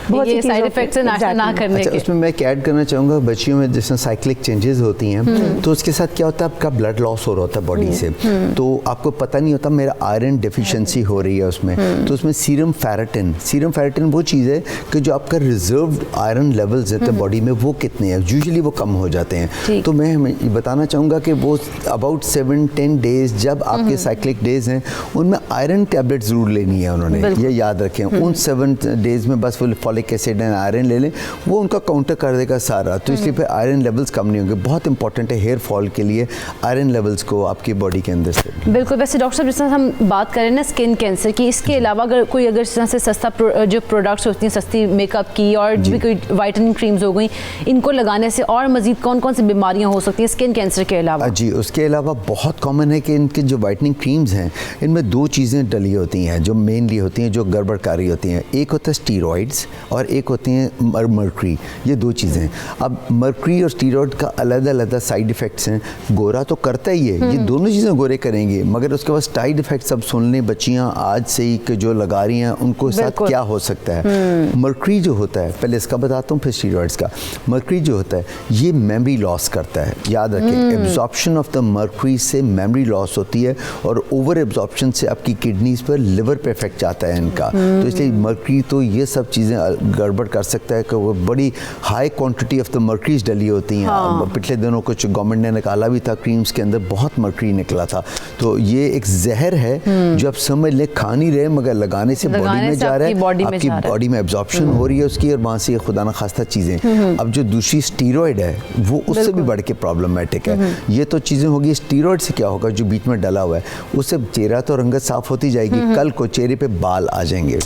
बहुत ये साइड इफेक्ट्स नाश्ता ना करने के। उसमें मैं क्या ऐड करना चाहूँगा, बच्चियों में जैसे साइक्लिक चेंजेस होती हैं तो उसके साथ क्या होता है, आपका ब्लड लॉस हो रहा होता है बॉडी से, तो आपको पता नहीं होता मेरा आयरन डेफिशिएंसी हो रही है उसमें। तो उसमें सीरम फेरेटिन वो चीज़ है कि जो आपका रिजर्व्ड आयरन लेवल्स रहते हैं बॉडी में वो कितने हैं, यूजुअली वो कम हो जाते हैं। तो मैं बताना चाहूँगा कि वो अबाउट 7-10 डेज जब आपके साइक्लिक डेज हैं उनमें आयरन टैबलेट ज़रूर लेनी है उन्होंने, ये याद रखें। उन 7 डेज में बस फॉलिक एसिड एंड आयरन ले लें, वो उनका काउंटर कर देगा सारा। तो इसलिए फिर आयरन लेवल्स कम नहीं होंगे। बहुत इंपॉर्टेंट है हेयर फॉल के लिए आयरन लेवल्स को आपकी बॉडी के अंदर से। बिल्कुल। वैसे डॉक्टर साहब जिस तरह हम बात करें ना स्किन कैंसर की, इसके अलावा अगर कोई इस तरह से सस्ता जो प्रोडक्ट्स होती हैं सस्ती मेकअप की और भी कोई वाइटनिंग क्रीम्स हो गई, इनको लगाने से और मजीद कौन कौन सी बीमारियां हो सकती हैं स्किन कैंसर के अलावा? जी, उसके अलावा बहुत कॉमन है कि इनके जो वाइटनिंग क्रीम्स हैं इनमें 2 चीज़ें डली होती हैं जो मेनली होती हैं, जो गड़बड़कारी होती हैं। एक होता है स्टीरॉइड्स और एक होती हैं मर्क्री। ये 2 चीज़ें। अब मर्क्री और स्टीरॉइड का अलग-अलग साइड इफ़ेक्ट्स हैं। गोरा तो करता ही है, ये दोनों चीज़ें गोरे करेंगे, मगर उसके बाद साइड इफ़ेक्ट्स अब सुन लें बच्चियाँ आज से ही कि जो लगा रही हैं उनको साथ क्या हो सकता है। मर्क्री जो होता है, पहले इसका बताता हूँ फिर स्टीरॉइड्स का। मर्क्री जो होता है ये मेमोरी लॉस करता है, याद रखें। एब्जॉर्प्शन ऑफ द मर्क्री से मेमोरी लॉस होती है और ओवर एब्जॉर्प्शन से आपकी किडनीज पर, लिवर पे इफेक्ट आता है इनका। तो इसलिए मर्क्री तो ये सब चीज़ें गड़बड़ कर सकता है कि वो बड़ी हाई क्वांटिटी ऑफ द मर्क्रीज डली होती हैं। पिछले दिनों कुछ गवर्नमेंट ने निकाला भी था, क्रीम्स के अंदर बहुत मर्क्री निकला था। तो ये एक जहर है जो आप समझ लें, खा नहीं रहे मगर लगाने से बॉडी में जा रहा है, आपकी बॉडी में एब्जॉर्प्शन हो रही है उसकी, और वहाँ से खुदा न खास्ता चीज़ें। अब जो दूसरी स्टीरॉइड है वो उससे भी बढ़ के प्रॉब्लमेटिक है। ये तो चीज़ें होगी। स्टीरॉइड से क्या होगा, जो बीच में डला हुआ है उससे चेहरा तो रंगत साफ होती जाएगी, कल को चेहरे पे बाल आ जाएंगे,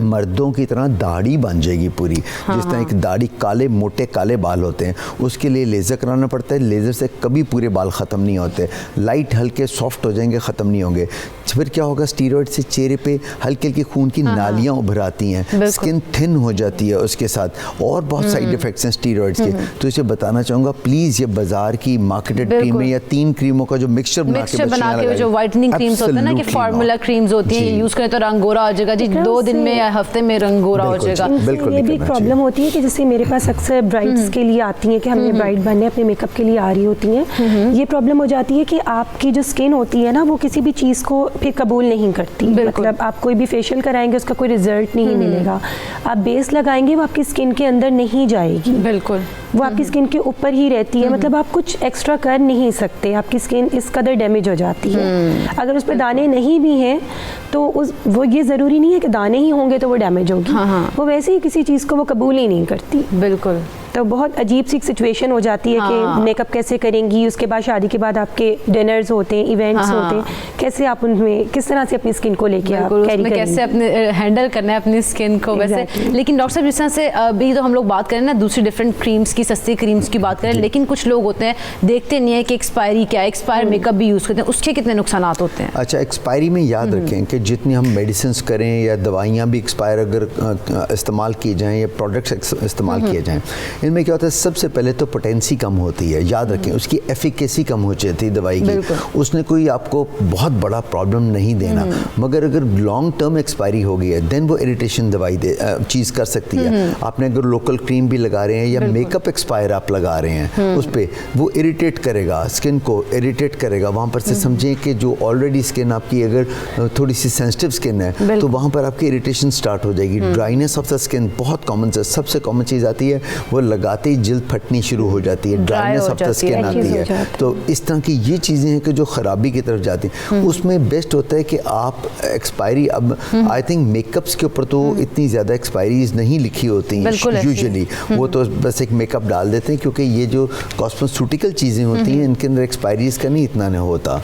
मर्दों की तरह दाढ़ी बन जाएगी पूरी। जिस तरह एक दाढ़ी काले मोटे काले बाल होते हैं, उसके लिए लेज़र कराना पड़ता है। लेज़र से कभी पूरे बाल ख़त्म नहीं होते, लाइट हल्के सॉफ्ट हो जाएंगे, ख़त्म नहीं होंगे। फिर क्या होगा, स्टीरॉइड से चेहरे पे हल्की हल्की खून की नालियाँ उभर आती हैं, स्किन थिन हो जाती है उसके साथ, और बहुत साइड इफ़ेक्ट्स हैं स्टीरॉइड्स के। तो इसे बताना चाहूँगा प्लीज़ ये बाज़ार की मार्केटेड क्रीमें या 3 क्रीमों का जो मिक्सचर बना के जो वाइटनिंग क्रीम्स होते हैं ना, कि फार्मूला क्रीम्स होती हैं, यूज़ करें तो रंग गोरा हो जाएगा जी, 2 दिन में या हफ्ते में रंग गोरा हो जाएगा। ये भी एक प्रॉब्लम होती है कि जैसे मेरे पास अक्सर ब्राइड्स के लिए आती हैं कि हमने ब्राइड बनने अपने मेकअप के लिए आ रही होती हैं। ये प्रॉब्लम हो जाती है कि आपकी जो स्किन होती है ना वो किसी भी चीज़ को फिर कबूल नहीं करती। मतलब आप कोई भी फेशियल कराएंगे उसका कोई रिजल्ट नहीं मिलेगा। आप बेस लगाएंगे वो आपकी स्किन के अंदर नहीं जाएगी, बिल्कुल वो आपकी स्किन के ऊपर ही रहती है। मतलब आप कुछ एक्स्ट्रा कर नहीं सकते, आपकी स्किन इस कदर डैमेज हो जाती है। अगर उस पर दाने नहीं भी हैं तो वो ये ज़रूरी नहीं है कि दाने ही होंगे तो वो डैमेज होगी। वो वैसे ही किसी चीज़ को वो कबूल ही नहीं करती। बिल्कुल। तो बहुत अजीब सी सिचुएशन हो जाती है कि मेकअप कैसे करेंगी, उसके बाद शादी के बाद आपके डिनर्स होते हैं, इवेंट्स होते हैं, कैसे आप उनमें किस तरह से अपनी स्किन को लेके आप कैरी करेंगे, कैसे अपने हैंडल करना है अपनी स्किन को। वैसे लेकिन डॉक्टर साहब जिस तरह से अभी तो हम लोग बात करें ना दूसरी डिफरेंट क्रीम्स की, सस्ती क्रीम्स की बात करें, लेकिन कुछ लोग होते हैं देखते नहीं है कि एक्सपायरी क्या है, एक्सपायर मेकअप भी यूज़ करते हैं, उसके कितने नुकसान होते हैं? अच्छा, एक्सपायरी में याद रखें कि जितनी हम मेडिसिन करें या दवाइयाँ भी एक्सपायर अगर इस्तेमाल की जाएँ या प्रोडक्ट्स इस्तेमाल किए जाएँ, इनमें क्या होता है, सबसे पहले तो पोटेंसी कम होती है, याद रखें उसकी एफिकेसी कम हो जाती है दवाई की। उसने कोई आपको बहुत बड़ा प्रॉब्लम नहीं देना, मगर अगर लॉन्ग टर्म एक्सपायरी हो गई है देन वो इरिटेशन दवाई चीज़ कर सकती है। आपने अगर लोकल क्रीम भी लगा रहे हैं या मेकअप एक्सपायर आप लगा रहे हैं उस पर, वो इरिटेट करेगा स्किन को, इरिटेट करेगा वहाँ पर से। समझें कि जो ऑलरेडी स्किन आपकी अगर थोड़ी सी सेंसिटिव स्किन है तो वहाँ पर आपकी इरिटेशन स्टार्ट हो जाएगी। ड्राइनेस ऑफ द स्किन बहुत कॉमन से, सबसे कॉमन चीज़ आती है, वो लगाते ही जल्द फटनी शुरू हो जाती है, ड्राइनेस ऑफ द स्किन आती है। तो इस तरह की ये चीज़ें हैं कि जो ख़राबी की तरफ जाती हैं। उसमें बेस्ट होता है कि आप एक्सपायरी, अब आई थिंक मेकअप्स के ऊपर तो इतनी ज़्यादा एक्सपायरीज नहीं लिखी होती हैं यूजुअली, वो तो बस एक मेकअप डाल देते हैं, क्योंकि ये जो कॉस्मेटिकल चीज़ें होती हैं इनके अंदर एक्सपायरीज का नहीं इतना नहीं होता।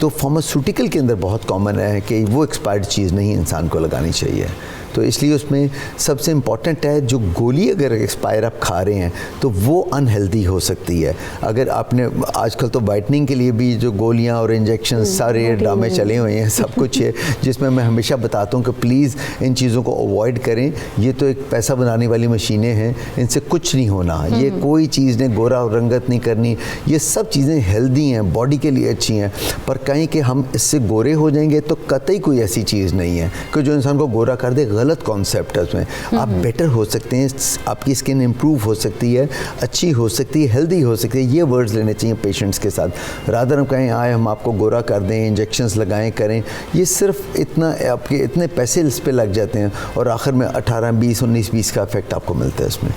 तो फार्मास्यूटिकल के अंदर बहुत कॉमन है कि वो एक्सपायर्ड चीज़ नहीं इंसान को लगानी चाहिए। तो इसलिए उसमें सबसे इम्पॉर्टेंट है जो गोली अगर एक्सपायर आप खा रहे हैं तो वो अनहेल्दी हो सकती है। अगर आपने आजकल तो वाइटनिंग के लिए भी जो गोलियाँ और इंजेक्शन सारे ड्रामे चले हुए हैं, सब कुछ है, जिसमें मैं हमेशा बताता हूँ कि प्लीज़ इन चीज़ों को अवॉइड करें। ये तो एक पैसा बनाने वाली मशीनें हैं, इनसे कुछ नहीं होना। ये कोई चीज़ ने गोरा और रंगत नहीं करनी, ये सब चीज़ें हेल्दी हैं, बॉडी के लिए अच्छी हैं। पर कहीं कि हम इससे गोरे हो जाएंगे तो कतई कोई ऐसी चीज़ नहीं है कि जो इंसान को गोरा कर दे। गलत कॉन्सेप्ट है उसमें। आप बेटर हो सकते हैं, आपकी स्किन इम्प्रूव हो सकती है, अच्छी हो सकती है, हेल्दी हो सकती है। ये वर्ड्स लेने चाहिए पेशेंट्स के साथ। रादर हम कहें आए हम आपको गोरा कर दें, इंजेक्शंस लगाएं करें, ये सिर्फ इतना आपके इतने पैसे इस पे लग जाते हैं और आखिर में 18, 20, 19-20 का इफेक्ट आपको मिलता है इसमें।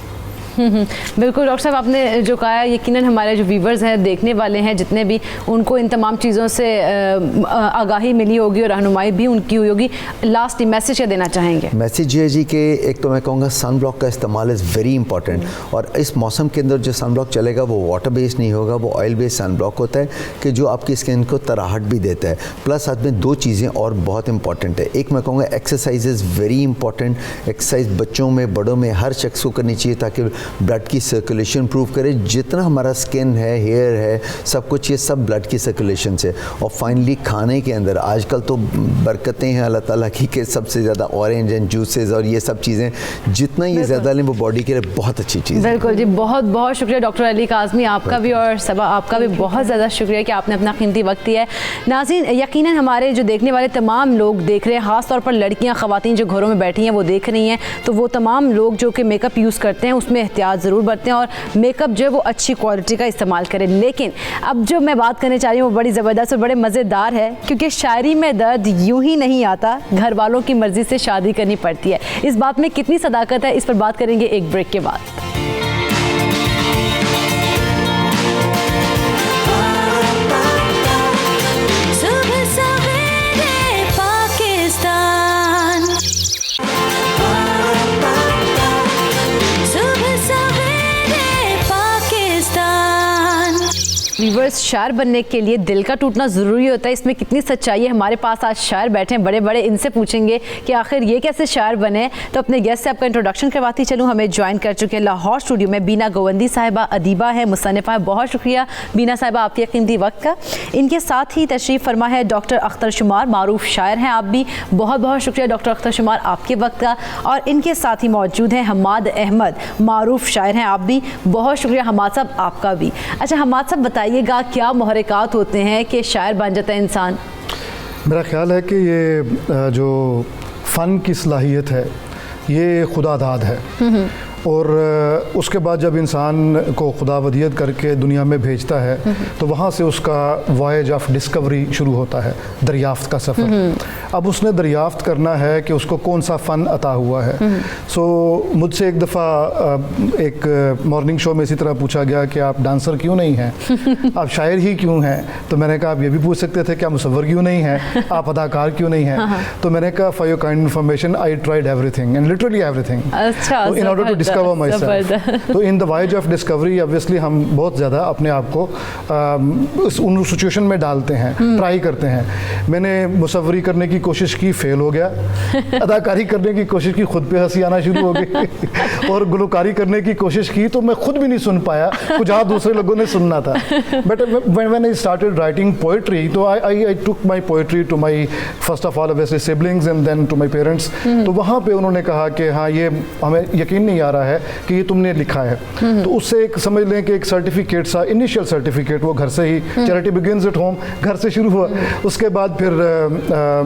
बिल्कुल डॉक्टर साहब, आपने जो कहा है यकीनन हमारे जो व्यूवर्स हैं, देखने वाले हैं जितने भी, उनको इन तमाम चीज़ों से आगाही मिली होगी और रहनुमाई भी उनकी हुई होगी। लास्ट मैसेज क्या देना चाहेंगे? मैसेज ये है जी कि एक तो मैं कहूँगा सन ब्लॉक का इस्तेमाल इज़ वेरी इंपॉर्टेंट। और इस मौसम के अंदर जो सन ब्लॉक चलेगा वो वाटर बेस्ड नहीं होगा, वो ऑयल बेस्ड सन ब्लॉक होता है कि जो आपकी स्किन को तराहट भी देता है। प्लस साथ में 2 चीज़ें और बहुत इंपॉर्टेंट है। एक मैं कहूँगा exercise is very important. Exercise बच्चों में, बड़ों में, हर शख्स को करनी चाहिए ताकि ब्लड की सर्कुलेशन इम्प्रूव करे। जितना हमारा स्किन है, हेयर है, सब कुछ ये सब ब्लड की सर्कुलेशन से। और फाइनली खाने के अंदर आजकल तो बरकतें हैं अल्लाह ताला की कि सबसे ज़्यादा ऑरेंज एंड जूसेस और ये सब चीज़ें जितना ये ज़्यादा लें वो बॉडी के लिए बहुत अच्छी चीज़ है। बिल्कुल जी, बहुत बहुत शुक्रिया डॉक्टर अली काज़मी, आपका भी और सबा आपका भी बहुत ज़्यादा शुक्रिया कि आपने अपना कीमती वक्त दिया है। नाज़रीन, यकीनन हमारे जो देखने वाले तमाम लोग देख रहे हैं, ख़ास तौर पर लड़कियाँ, ख़वातीन जो घरों में बैठी हैं वो देख रही हैं, तो वो तमाम लोग जो कि मेकअप यूज़ करते हैं उसमें एहतियात ज़रूर बरतें और मेकअप जो है वो अच्छी क्वालिटी का इस्तेमाल करें। लेकिन अब जो मैं बात करने चाह रही हूँ वो बड़ी ज़बरदस्त और बड़े मज़ेदार है, क्योंकि शायरी में दर्द यूं ही नहीं आता, घर वालों की मर्ज़ी से शादी करनी पड़ती है। इस बात में कितनी सदाकत है, इस पर बात करेंगे एक ब्रेक के बाद। व्यूअर्स, शायर बनने के लिए दिल का टूटना ज़रूरी होता है, इसमें कितनी सच्चाई है? हमारे पास आज शायर बैठे हैं बड़े बड़े, इनसे पूछेंगे कि आखिर ये कैसे शायर बने। तो अपने गेस्ट से आपका इंट्रोडक्शन करवाती चलूँ। हमें ज्वाइन कर चुके हैं लाहौर स्टूडियो में बीना गोवंदी साहिबा, अदीबा है, मुसन्निफ़ा है। बहुत शुक्रिया बीना साहिबा आपके कीमती वक्त का। इनके साथ ही तशरीफ़ फरमा है डॉक्टर अख्तर शुमार, मारूफ शायर हैं आप भी। बहुत बहुत शुक्रिया डॉक्टर अख्तर शुमार आपके वक्त का। और इनके साथ ही मौजूद हैं हमाद अहमद, मारूफ शायर हैं आप भी। बहुत शुक्रिया हमाद साहब आपका भी। अच्छा हमाद साहब, बताइएगा क्या मुहर्रिकात होते हैं कि शायर बन जाता है इंसान? मेरा ख्याल है कि ये जो फ़न की सलाहियत है ये खुदादाद है, और उसके बाद जब इंसान को खुदा वदियत करके दुनिया में भेजता है तो वहाँ से उसका वॉयज ऑफ डिस्कवरी शुरू होता है, दरियाफ्त का सफ़र। अब उसने दरियाफ्त करना है कि उसको कौन सा फ़न अता हुआ है। सो मुझसे एक दफ़ा एक मॉर्निंग शो में इसी तरह पूछा गया कि आप डांसर क्यों नहीं हैं, आप शायर ही क्यों हैं? तो मैंने कहा आप ये भी पूछ सकते थे कि आप मुसव्वर क्यों नहीं हैं, आप अदाकार क्यों नहीं हैं? तो मैंने कहा for your kind information I tried everything and literally everything in order to discover my self. तो in the voyage of discovery obviously हम बहुत ज़्यादा अपने आप को उन सिचुएशन में डालते हैं, ट्राई करते हैं। मैंने मुसव्वरी करने की कोशिश की, फेल हो गया। अदाकारी करने की कोशिश की, खुद पे हंसी आना शुरू हो गई। और गुलकारी करने की कोशिश की तो मैं खुद भी नहीं सुन पाया, कुछ जहाँ दूसरे लोगों ने सुनना था। But when I started writing poetry, तो I took my poetry to my first of all obviously siblings and then to my parents. तो वहाँ पे उन्होंने कहा कि हाँ ये हमें यकीन नहीं आ रहा है कि ये तुमने लिखा है। तो उससे एक समझ लें कि एक सर्टिफिकेट सा, इनिशियल सर्टिफिकेट, वो घर से ही, चैरिटी बिगिंस एट होम, घर से शुरू हुआ। उसके बाद फिर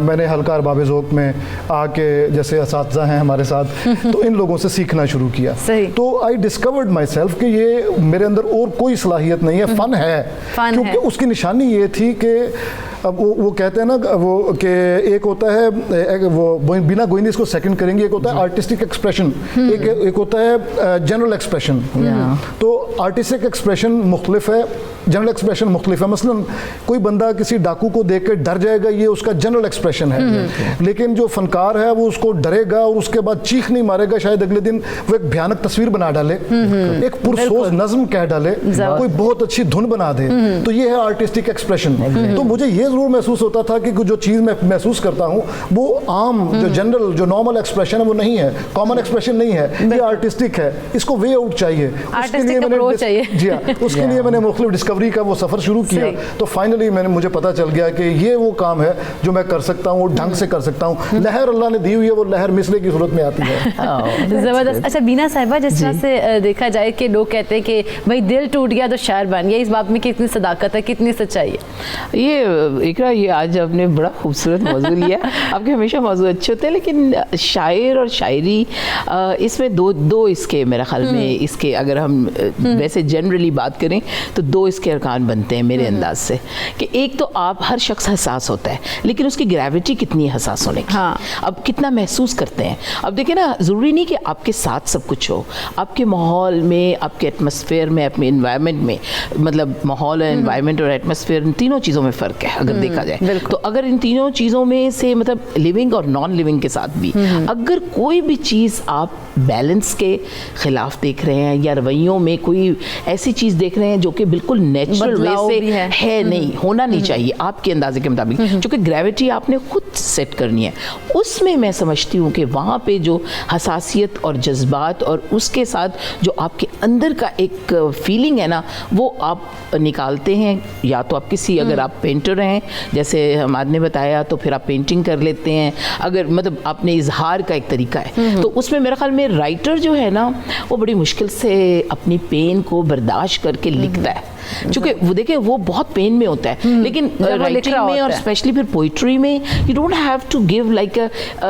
मैंने हल्का अरबाब ज़ौक़ में आके, जैसे असातिज़ा हैं हमारे साथ, तो इन लोगों से सीखना शुरू किया। तो आई डिस्कवर्ड माई सेल्फ कि ये मेरे अंदर और कोई सलाहियत नहीं है, फ़न है। क्योंकि उसकी निशानी ये थी कि अब वो कहते हैं ना वो कि एक होता है वो बिना गोइंदी इसको सेकंड करेंगे, एक होता है आर्टिस्टिक एक्सप्रेशन, एक होता है जनरल एक्सप्रेशन। तो आर्टिस्टिक एक्सप्रेशन मुख्तलिफ है, जनरल एक्सप्रेशन मुख्तलिफ है। मसलन कोई बंदा किसी डाकू को देख के डर जाएगा, ये उसका जनरल एक्सप्रेशन है, लेकिन जो फनकार है वो उसको डरेगा और उसके बाद चीख नहीं मारेगा, शायद अगले दिन वो एक भयानक तस्वीर बना डाले, एक पुरसोज नज्म कह डाले, कोई बहुत अच्छी धुन बना दे, तो ये है आर्टिस्टिक एक्सप्रेशन। तो मुझे ये जरूर महसूस होता था कि जो चीज़ मैं महसूस करता हूँ वो आम जो जनरल जो नॉर्मल एक्सप्रेशन है वो नहीं है, कॉमन एक्सप्रेशन नहीं है, ये आर्टिस्टिक है, इसको वे आउट चाहिए। उसके लिए मैंने जी हाँ, उसके लिए मैंने मुख्तलिफ डिस्कवरी का वो सफ़र शुरू किया, तो फाइनली मुझे पता चल गया कि ये वो काम है जो मैं कर सकता हूँ, ढंग से कर सकता हूँ। लहर अल्लाह ने दी हुई है, वो लहर मिसले की सूरत में आती है। ज़बरदस्त। अच्छा बीना साहिबा, जिस तरह से देखा जाए कि लोग कहते हैं कि भाई दिल टूट गया तो शायर बन गया, इस बात में कितनी सदाकत है, कितनी सच्चाई है? ये इकरा, ये आज आपने बड़ा खूबसूरत मौजू लिया। आपके हमेशा मौजू अच्छे होते हैं, लेकिन शायर और शायरी इसमें दो इसके मेरे ख्याल में इसके अगर हम वैसे जनरली बात करें तो दो इसके अरकान बनते हैं मेरे अंदाज से, कि एक तो आप हर शख्स हसास होता है, लेकिन उसकी ग्रेविटी कितनी हसास होने की, अब कितना महसूस करते हैं। अब देखिए ना, ज़रूरी नहीं कि आपके साथ सब कुछ हो, आपके माहौल में, आपके एटमॉस्फेयर में, अपने इन्वायरमेंट में, मतलब माहौल है, इन्वायरमेंट और एटमॉस्फेयर, इन तीनों चीज़ों में फ़र्क है अगर देखा जाए तो। अगर इन तीनों चीज़ों में से मतलब लिविंग और नॉन लिविंग के साथ भी अगर कोई भी चीज़ आप बैलेंस के ख़िलाफ़ देख रहे हैं या रवैयों में कोई ऐसी चीज़ देख रहे हैं जो कि बिल्कुल नेचुरल वे से है नहीं, होना नहीं चाहिए आपके अंदाजे के मुताबिक, क्योंकि ग्रेविटी आपने खुद सेट करनी है, उसमें मैं समझती हूँ कि वहाँ पे जो हसासियत और जज्बात और उसके साथ जो आपके अंदर का एक फीलिंग है ना, वो आप निकालते हैं। या तो आप किसी, अगर आप पेंटर हैं जैसे हमाद ने बताया, तो फिर आप पेंटिंग कर लेते हैं, अगर मतलब आपने इजहार का एक तरीका है, तो उसमें मेरा ख्याल में राइटर जो है ना वो बड़ी मुश्किल से अपनी पेन को बर्दाश्त करके लिखता है, क्योंकि वो देखिए वो बहुत पेन में होता है, लेकिन राइटिंग में और स्पेशली फिर पोइट्री में you don't have to give like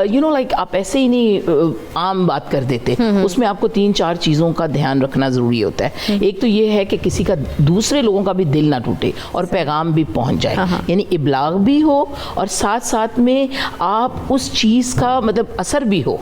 you know like आप ऐसे ही नहीं आम बात कर देते, उसमें आपको 3-4 चीज़ों का ध्यान रखना ज़रूरी होता है। एक तो ये है कि किसी का, दूसरे लोगों का भी दिल ना टूटे और पैगाम भी पहुंच जाए, यानी इब्लाग भी हो और साथ साथ में आप उस चीज़ का मतलब असर भी हो,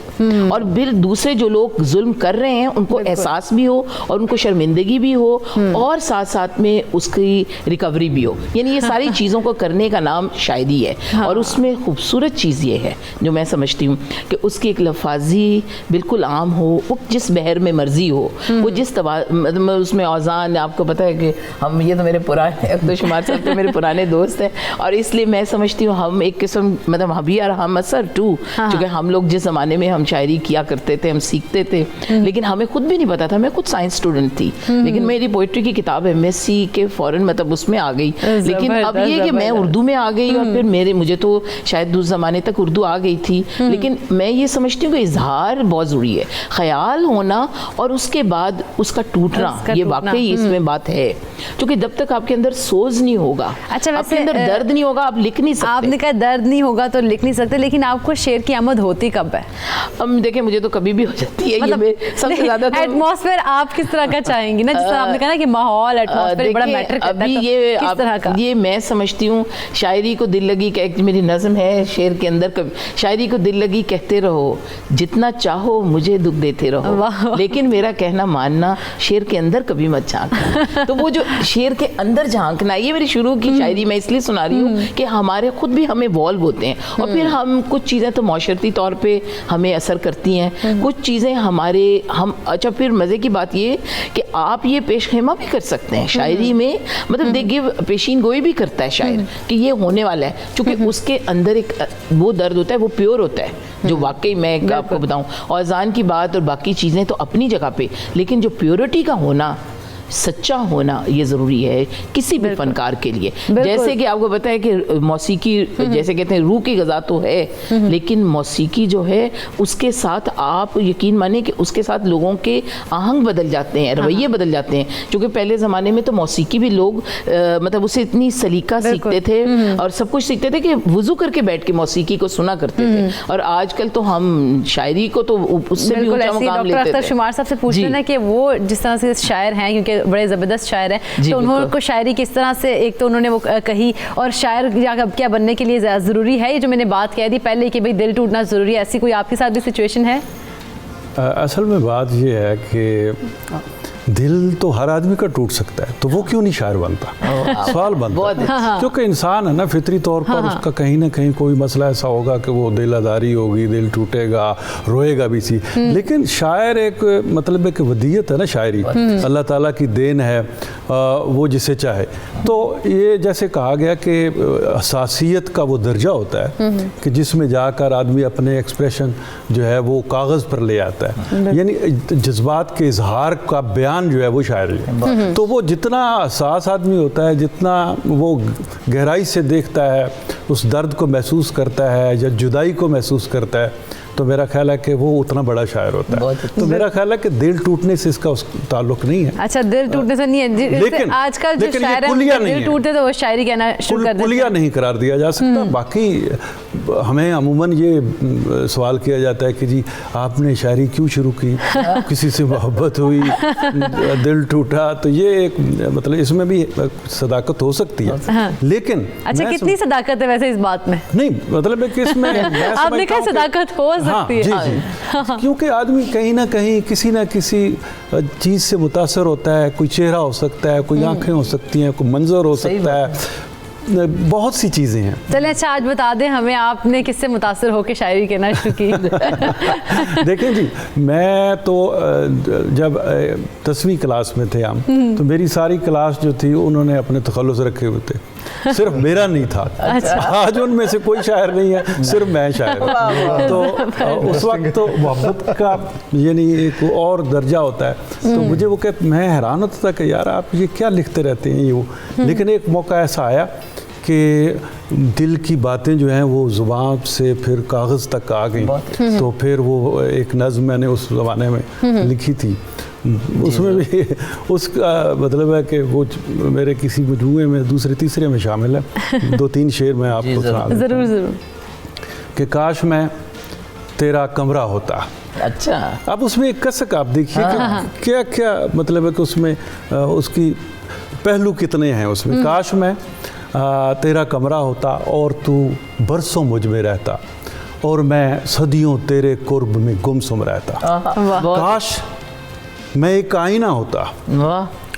और फिर दूसरे जो लोग जुल्म कर रहे हैं उनको एहसास भी हो और उनको शर्मिंदगी भी हो, और साथ साथ में उसकी रिकवरी भी हो, यानी ये सारी चीज़ों को करने का नाम शायरी है। और उसमें खूबसूरत चीज़ ये है जो मैं समझती हूँ कि उसकी एक लफाजी बिल्कुल आम हो, वो जिस बहर में मर्जी हो, वो जिस मतलब उसमें औज़ान, आपको पता है कि हम, ये तो मेरे पुराने अब्दुल-शुमार साहब तो मेरे पुराने दोस्त हैं, और इसलिए मैं समझती हूँ हम एक किस्म मतलब हम भी, हम असर टू, क्योंकि हम लोग जिस ज़माने में हम शायरी किया करते थे, हम सीखते थे, लेकिन हमें खुद भी नहीं पता था। मैं खुद साइंस स्टूडेंट थी, लेकिन मेरी पोइट्री की किताब MSc के फ़ौरन मतलब उसमें आ गई, लेकिन अब ये कि मैं उर्दू में आ गई, और फिर मुझे तो शायद उस ज़माने तक उर्दू आ गई थी, लेकिन मैं ये समझती हूँ कि इजहार बहुत ज़रूरी है, ख्याल होना और उसके बाद उसका टूटना, ये वाकई इसमें बात है, क्योंकि जब तक आपके अंदर सोज नहीं होगा, अच्छा आपके अंदर दर्द नहीं होगा, आप लिख नहीं सकते। आपने कहा दर्द नहीं होगा तो लिख नहीं सकते, लेकिन आपको शेर की आमद होती कब है? अब देखिए मुझे तो कभी भी हो जाती है, मतलब सबसे ज़्यादा तो एटमॉस्फेयर आप किस तरह का चाहेंगी ना, जिस तरह आपने कहा ना कि माहौल, एटमॉस्फेयर बड़ा मैटर करता है, ये किस तरह का? ये मैं समझती हूँ शायरी को दिल लगी, मेरी नज़म है शेर के अंदर, शायरी को दिल लगी कहते रहो, जितना चाहो मुझे दुख देते रहो, लेकिन मेरा कहना मानना, शेर के अंदर कभी मत झांकना। तो वो जो शेर के अंदर झांकना, ये मेरी शुरू की शायरी मैं इसलिए सुना रही हूँ कि हमारे खुद भी हम इवॉल्व होते हैं, और फिर हम कुछ चीज़ें तो माशरती तौर पे हमें असर करती हैं, कुछ चीज़ें हमारे हम, अच्छा फिर मज़े की बात ये कि आप ये पेशखेमा भी कर सकते हैं शायरी में, मतलब दे गिव, पेशीन गोई भी करता है शायर कि ये होने वाला है, क्योंकि उसके अंदर एक वो दर्द होता है, वो प्योर होता है, जो वाकई मैं आपको बताऊं, औज़ान की बात और बाकी चीज़ें तो अपनी जगह पे, लेकिन जो प्योरिटी का होना, सच्चा होना, ये ज़रूरी है किसी भी फनकार के लिए। जैसे कि आपको पता है कि मौसीकी, जैसे कहते हैं रूह की ग़ज़ा तो है, लेकिन मौसीकी जो है उसके साथ आप यकीन माने कि उसके साथ लोगों के आहंग बदल जाते हैं, रवैये बदल जाते हैं, क्योंकि पहले ज़माने में तो मौसीकी भी लोग मतलब उसे इतनी सलीका सीखते थे और सब कुछ सीखते थे कि वुज़ू करके बैठ के मौसीकी को सुना करते थे, और आजकल तो हम शायरी को तो उससे भी ऊंचा मुकाम लेते थे। डॉक्टर शुमार साहब से पूछ लेना कि वो जिस तरह से शायर हैं, क्योंकि बड़े ज़बरदस्त शायर हैं, तो उन्होंने शायरी किस तरह से, एक तो उन्होंने वो कही, और शायर क्या बनने के लिए ज़रूरी है, ये जो मैंने बात कह दी पहले कि भाई दिल टूटना ज़रूरी है, ऐसी कोई आपके साथ भी सिचुएशन है? असल में बात ये है कि दिल तो हर आदमी का टूट सकता है, तो वो क्यों नहीं शायर बनता? सवाल बनता है, क्योंकि इंसान है ना, फितरी तौर पर उसका कहीं ना कहीं कोई मसला ऐसा होगा कि वो दिल आज़ारी होगी, दिल टूटेगा, रोएगा भी सी। लेकिन शायर एक मतलब एक वदीयत है ना, शायरी अल्लाह ताला की देन है, वो जिसे चाहे। तो ये जैसे कहा गया कि हसासियत का वो दर्जा होता है कि जिसमें जाकर आदमी अपने एक्सप्रेशन जो है वो कागज़ पर ले आता है, यानी जज्बात के इजहार का बयान जो है वो शायरी है। तो वो जितना हसास आदमी होता है, जितना वो गहराई से देखता है, उस दर्द को महसूस करता है या जुदाई को महसूस करता है, तो मेरा ख्याल है कि वो उतना बड़ा शायर होता है। तो मेरा ख्याल है कि दिल टूटने से इसका ताल्लुक नहीं है। अच्छा, दिल टूटने से नहीं है, लेकिन आजकल जो शायर है दिल टूटते तो वो शायरी कहना शुरू कर देते हैं। कुलिया नहीं करार दिया जा सकता। बाकी हमें अमूमन ये सवाल किया जाता है कि जी आपने शायरी क्यों शुरू की, किसी से मोहब्बत हुई, दिल टूटा, तो ये एक मतलब इसमें भी सदाकत हो सकती है। लेकिन अच्छा, कितनी सदाकत है वैसे इस बात में? नहीं, मतलब है कि इसमें आपने कहा सदाकत हो सकती है। जी। क्योंकि आदमी कहीं ना कहीं किसी ना किसी चीज़ से मुतासर होता है। कोई चेहरा हो सकता है, कोई आंखें हो सकती हैं, कोई मंजर हो सकता है, बहुत सी चीज़ें हैं। चलें, अच्छा आज बता दें हमें, आपने किससे मुतासर होकर शायरी कहना शुरू की? देखें जी, मैं तो जब 10वीं क्लास में थे हम, तो मेरी सारी क्लास जो थी उन्होंने अपने तखल्लुस रखे हुए थे, सिर्फ मेरा नहीं था। अच्छा। आज उनमें से कोई शायर नहीं है, सिर्फ मैं शायर हूँ। तो उस वक्त तो मोहब्बत का यानी एक और दर्जा होता है। तो मुझे वो कहते, मैं हैरान होता था कि यार आप ये क्या लिखते रहते हैं ये वो। लेकिन एक मौका ऐसा आया कि दिल की बातें जो हैं वो ज़ुबान से फिर कागज़ तक आ गई। तो फिर वो एक नज़्म मैंने उस ज़माने में लिखी थी, उसमें भी उसका मतलब है कि वो मेरे किसी मजमूए में दूसरे तीसरे में शामिल है। 2-3 शेर मैं आपको सुना दूं। ज़रूर। कि काश मैं तेरा कमरा होता। अच्छा, अब उसमें एक कसक आप देखिए कि क्या क्या मतलब है कि उसमें उसकी पहलू कितने हैं उसमें। काश मैं तेरा कमरा होता और तू बरसों मुझ में रहता, और मैं सदियों तेरे कुर्ब में गुमसुम रहता। काश मैं एक आईना होता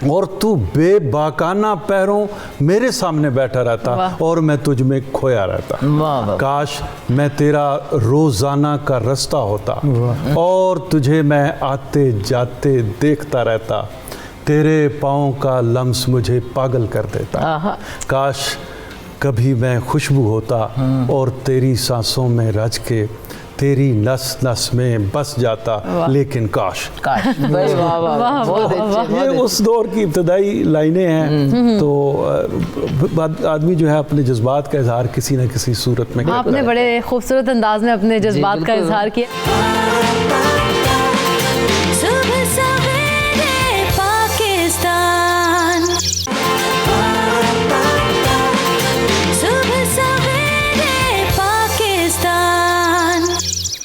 और तू बेबाकाना पैरों मेरे सामने बैठा रहता, और मैं तुझ में खोया रहता। काश मैं तेरा रोजाना का रास्ता होता और तुझे मैं आते जाते देखता रहता। तेरे पाँव का लम्स मुझे पागल कर देता। काश कभी मैं खुशबू होता और तेरी सांसों में रच के तेरी नस नस में बस जाता। लेकिन काश ये उस दौर की इब्तदाई लाइनें हैं। तो आदमी जो है अपने जज्बात का इजहार किसी न किसी सूरत में करता है। आपने बड़े खूबसूरत अंदाज में अपने जज्बात का इजहार किया।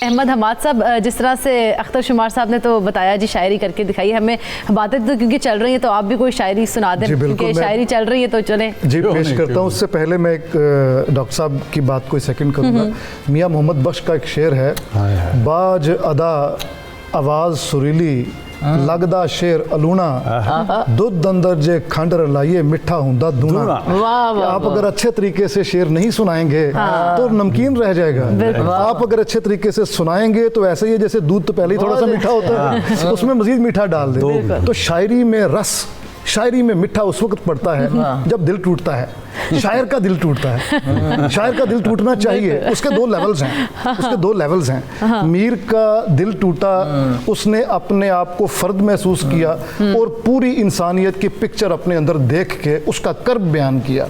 अहमद हमाद साहब, जिस तरह से अख्तर शुमार साहब ने तो बताया जी शायरी करके दिखाई, हमें बातें तो क्योंकि चल रही हैं तो आप भी कोई शायरी सुना दें, क्योंकि शायरी चल रही है तो चलें जी पेश करता हूँ। उससे पहले मैं एक डॉक्टर साहब की बात को सेकंड करूँगा। मियाँ मोहम्मद बख्श का एक शेर है, बाज अदा आवाज़ सुरीली लगदा शेर अलूना, दुध अंदर जे खंड रलाइए मिठा हुंदा दूना। आप अगर अच्छे तरीके से शेर नहीं सुनाएंगे तो नमकीन रह जाएगा। आप अगर अच्छे तरीके से सुनाएंगे तो ऐसे ही जैसे दूध तो पहले ही थोड़ा सा मीठा होता है, उसमें मजीद मीठा डाल दे। तो शायरी में रस, शायरी में मीठा उस वक्त पड़ता है जब दिल टूटता है। शायर का दिल टूटता है, शायर का दिल टूटना चाहिए। उसके 2 लेवल्स हैं, उसके 2 लेवल्स हैं। मीर का दिल टूटा, उसने अपने आप को फर्द महसूस किया और पूरी इंसानियत की पिक्चर अपने अंदर देख के उसका कर्ब बयान किया।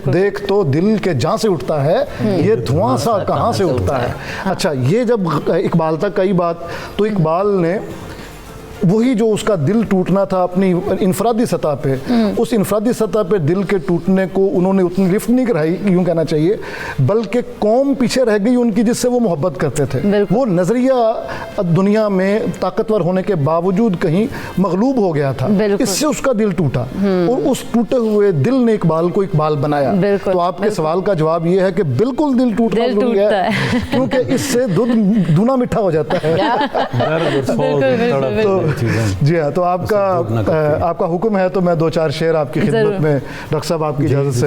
देख तो दिल के जहाँ से उठता है ये धुआं सा कहाँ से उठता है। अच्छा, ये जब इकबाल तक कई बात, तो इकबाल ने वही जो उसका दिल टूटना था अपनी इनफरादी सतह पे, उस इनफरादी सतह पे दिल के टूटने को उन्होंने उतनी लिफ्ट नहीं कराई, यूँ कहना चाहिए, बल्कि कौम पीछे रह गई उनकी जिससे वो मोहब्बत करते थे। वो नज़रिया दुनिया में ताकतवर होने के बावजूद कहीं मगलूब हो गया था, इससे उसका दिल टूटा और उस टूटे हुए दिल ने इकबाल को इकबाल बनाया। तो आपके सवाल का जवाब ये है कि बिल्कुल दिल टूटना जरूरी है, क्योंकि इससे दूध दूना मीठा हो जाता है। जी हाँ, तो आपका हुक्म है तो मैं 2-4 शेर आपकी खिदमत में डॉक्टर साहब आपकी इजाज़त से।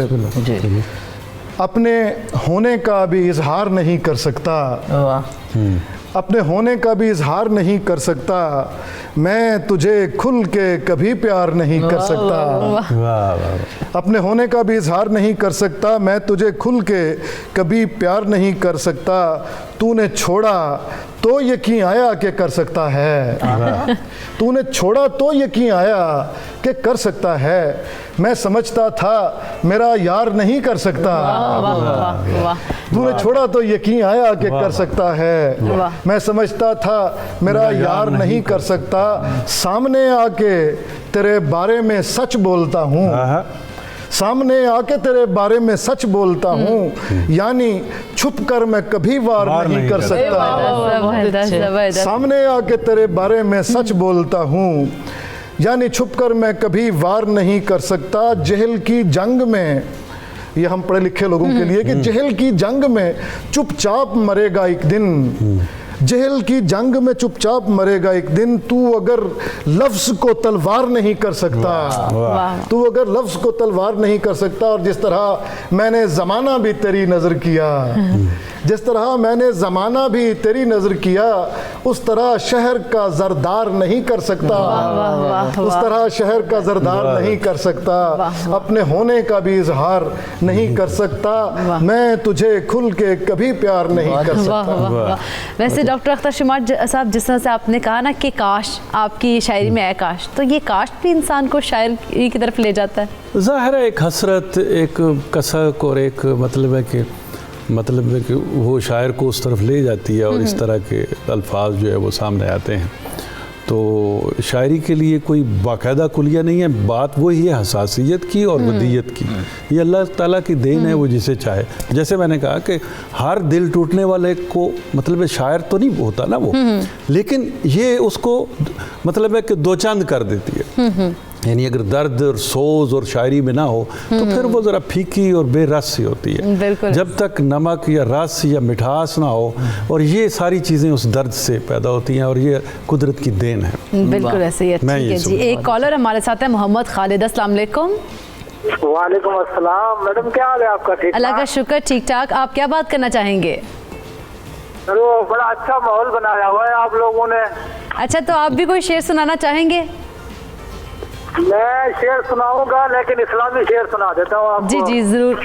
अपने होने का भी इजहार नहीं कर सकता, अपने होने का भी इजहार नहीं कर सकता, मैं तुझे खुल के कभी प्यार नहीं कर सकता। अपने होने का भी इजहार नहीं कर सकता, मैं तुझे खुल के कभी प्यार नहीं कर सकता, तूने छोड़ा तो यकीन आया कि कर सकता है, तूने छोड़ा तो यकीन आया कि कर सकता है, मैं समझता था मेरा यार नहीं कर सकता, तूने छोड़ा तो यकीन आया कि कर सकता है, मैं समझता था मेरा यार नहीं कर सकता, सामने आके तेरे बारे में सच बोलता हूँ, सामने आके तेरे बारे में सच बोलता हूँ, यानी छुप कर मैं कभी वार नहीं कर सकता, सामने आके तेरे बारे में सच बोलता हूँ, यानी छुप कर मैं कभी वार नहीं कर सकता। जहल की जंग में, ये हम पढ़े लिखे लोगों के लिए कि जहल की जंग में चुपचाप मरेगा एक दिन, जहल की जंग में चुपचाप मरेगा एक दिन, तू अगर लफ्ज़ को तलवार नहीं कर सकता, तू अगर लफ्ज़ को तलवार नहीं कर सकता। और जिस तरह मैंने ज़माना भी तेरी नज़र किया, जिस तरह मैंने ज़माना भी तेरी नज़र किया, उस तरह शहर का ज़रदार नहीं कर सकता, उस तरह शहर का ज़रदार नहीं कर सकता, अपने होने का भी इजहार नहीं कर सकता, मैं तुझे खुल के कभी प्यार नहीं कर सकता। वैसे डॉक्टर अख्तर शुमार साहब, जिस तरह से आपने कहा ना कि काश आपकी शायरी में है काश, तो ये काश भी इंसान को शायरी की तरफ ले जाता है? ज़ाहिर है एक हसरत, एक कसक और एक मतलब है कि वो शायर को उस तरफ ले जाती है और इस तरह के अल्फाज जो है वो सामने आते हैं। तो शायरी के लिए कोई बाकायदा कुलिया नहीं है, बात वही है हसासियत की और वदीयत की। ये अल्लाह ताला की देन है, वो जिसे चाहे। जैसे मैंने कहा कि हर दिल टूटने वाले को मतलब शायर तो नहीं होता ना वो, लेकिन ये उसको मतलब है कि दो चंद कर देती है। यानी अगर दर्द और सोज और शायरी में ना हो तो फिर वो ज़रा फीकी और बेरस सी होती है। जब तक नमक या रस या मिठास ना हो, और ये सारी चीज़ें उस दर्द से पैदा होती हैं, और ये कुदरत की देन है। बिल्कुल ऐसे ही है जी। एक कॉलर हमारे साथ है, मोहम्मद खालिद। अस्सलाम वालेकुम। वालेकुम अस्सलाम। मैडम क्या हाल है आपका? ठीक, अल्लाह का शुक्र, ठीक ठाक। आप क्या बात करना चाहेंगे? चलो, बड़ा अच्छा माहौल बनाया हुआ है आप लोगों ने। अच्छा, तो आप भी कोई शेर सुनाना चाहेंगे? मैं शेर सुनाऊंगा, लेकिन इस्लामी शेर सुना देता हूँ आपको। जी जी जरूर।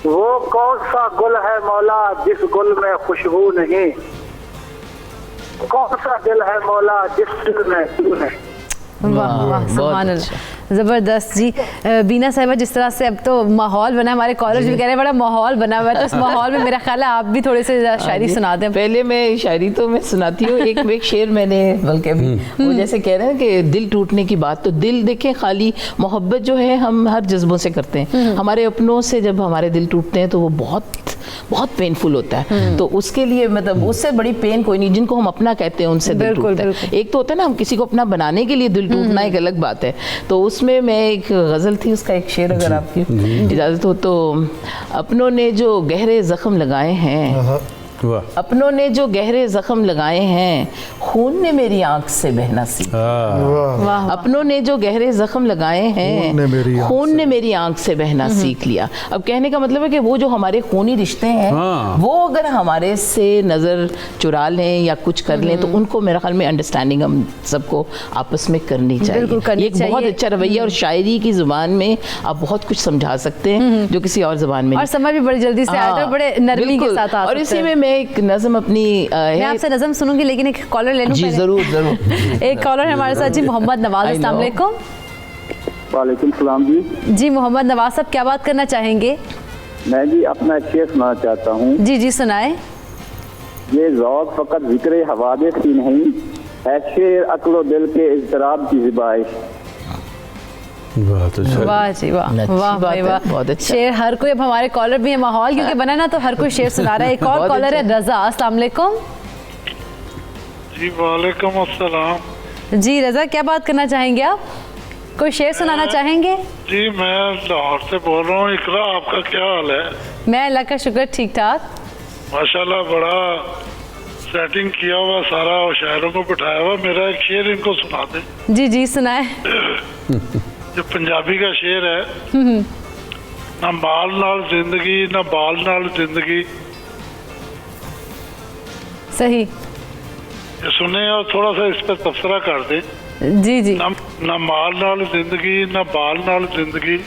वो कौन सा गुल है मौला जिस गुल में खुशबू नहीं, कौन सा दिल है मौला जिस दिल में तू नहीं। वाह वाह, सुभान अल्लाह, ज़बरदस्त जी। बीना साहिबा, जिस तरह से अब तो माहौल बना, हमारे कॉलेज भी कह रहे हैं बड़ा माहौल बना हुआ है, तो उस माहौल में मेरा ख्याल है आप भी थोड़े से शायरी सुना दें। पहले मैं शायरी तो मैं सुनाती हूँ, एक शेर मैंने बल्कि वो जैसे कह रहे हैं कि दिल टूटने की बात, तो दिल देखें खाली मोहब्बत जो है हम हर जज्बों से करते हैं, हमारे अपनों से जब हमारे दिल टूटते हैं तो वो बहुत बहुत पेनफुल होता है। तो उसके लिए मतलब उससे बड़ी पेन कोई नहीं, जिनको हम अपना कहते हैं उनसे दिल टूटता है। एक तो होता है ना हम किसी को अपना बनाने के लिए दिल टूटना एक अलग बात है। तो उसमें मैं एक गज़ल थी, उसका एक शेर अगर आपकी इजाज़त हो तो, अपनों ने जो गहरे ज़ख्म लगाए हैं, अपनों ने जो गहरे जख्म लगाए हैं, खून ने मेरी आंख से बहना सीखा। अपनों ने जो गहरे जख्म लगाए हैं, खून ने मेरी आंख से बहना सीख लिया। अब कहने का मतलब है कि वो जो हमारे खूनी रिश्ते हैं, वो अगर हमारे से नज़र चुरा लें या कुछ कर लें, तो उनको मेरा ख्याल में अंडरस्टैंडिंग हम सबको आपस में करनी चाहिए। ये एक बहुत अच्छा रवैया, और शायरी की ज़ुबान में आप बहुत कुछ समझा सकते हैं जो किसी और ज़ुबान में, और समझ भी बड़ी जल्दी से आता है, बड़े नरमी के साथ। और इसी में एक नज़म अपनी मैं आपसे नज़म सुनूंगी, लेकिन एक कॉलर ले लूं जी। जरूर जरूर। एक कॉलर है हमारे साथ जी, मोहम्मद नवाज। अस्सलाम वालेकुम। वालेकुम सलाम जी। जी मोहम्मद नवाज साहब, क्या बात करना चाहेंगे? मैं जी अपना एक शेर सुनाना चाहता हूँ। जी जी सुनाए। ये ज़ौक़ फ़कत ज़िक्र हवादिस की नहीं है, शेर अक्ल दिल के इज़्तिराब की ज़िबाइश। वाह जी वाह, वाह भाई वाह, बहुत अच्छा शेर। हर कोई, अब हमारे कॉलर भी है, माहौल क्योंकि बना ना, तो हर कोई शेर सुना रहा है। एक और कॉलर है रजा। अस्सलाम वालेकुम। जी वालेकुम अस्सलाम। जी रजा, क्या बात करना चाहेंगे आप? कोई शेर सुनाना चाहेंगे? जी मैं लाहौर से बोल रहा हूँ। इकरा, आपका क्या हाल है? मैं अल्लाह का शुक्र, ठीक ठाक माशाल्लाह। बड़ा सेटिंग किया हुआ सारा और शायरों को बिठाया हुआ, मेरा एक शेर इनको सुना दे। जी जी सुनाए। जो पंजाबी का शेर है, ना माल नाल जिंदगी ना बाल नाल जिंदगी। सही। ये सुने और थोड़ा सा इस पर तबसरा कर दे। जी जी। ना माल नाल जिंदगी ना बाल नाल जिंदगी,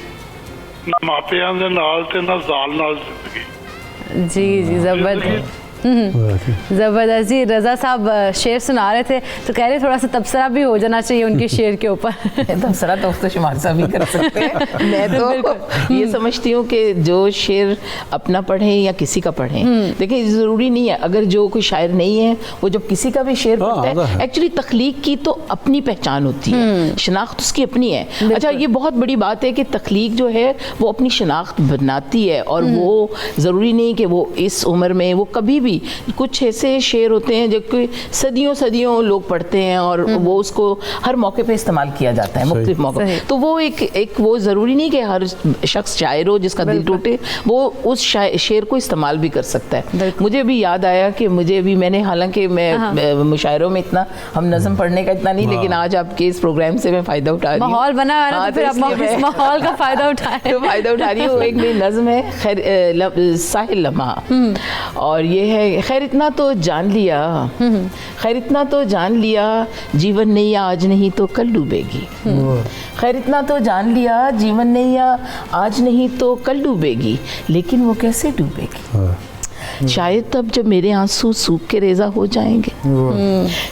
ना मापियां दे नाल ते ना जाल नाल जिंदगी। जी जी जबरदस्त। ज़बरदस्त जी। रज़ा साहब शेर सुना रहे थे तो कह रहे थोड़ा सा तबसरा भी हो जाना चाहिए उनके शेर के ऊपर। तबसरा तो शुमार साहब भी कर सकते हैं। मैं तो ये समझती हूँ कि जो शेर अपना पढ़ें या किसी का पढ़ें, देखिए ज़रूरी नहीं है अगर जो कोई शायर नहीं है वो जब किसी का भी शेर पढ़ता है, एक्चुअली तख्लीक की तो अपनी पहचान होती है, शनाख्त उसकी अपनी है। अच्छा, ये बहुत बड़ी बात है कि तख्लीक जो है वो अपनी शनाख्त बनाती है, और वो ज़रूरी नहीं कि वो इस उम्र में, वो कभी भी कुछ ऐसे शेर होते हैं जो कि सदियों सदियों लोग पढ़ते हैं और वो उसको हर मौके पे इस्तेमाल किया जाता है, मुख्तलिफ मौके। तो वो एक वो ज़रूरी नहीं कि हर शख्स शायर हो जिसका दिल टूटे वो उस शेर को इस्तेमाल भी कर सकता है। मुझे भी याद आया कि मैंने हालांकि मैं मुशायरों में इतना हम नज़म पढ़ने का इतना नहीं, लेकिन आज आपके इस प्रोग्राम से मैं फ़ायदा उठा रही हूँ। माहौल बना है ना, तो फिर आप इस माहौल का फ़ायदा उठाएं। तो फ़ायदा उठा रही हूँ। एक मेरी नज़म है साहिल लम्हा, और ये है खैर इतना तो जान लिया, खैर इतना तो जान लिया, जीवन नैया आज नहीं तो कल डूबेगी। खैर इतना तो जान लिया, जीवन नैया आज नहीं तो कल डूबेगी, लेकिन वो कैसे डूबेगी? शायद तब जब मेरे आंसू सूख के रेजा हो जाएंगे,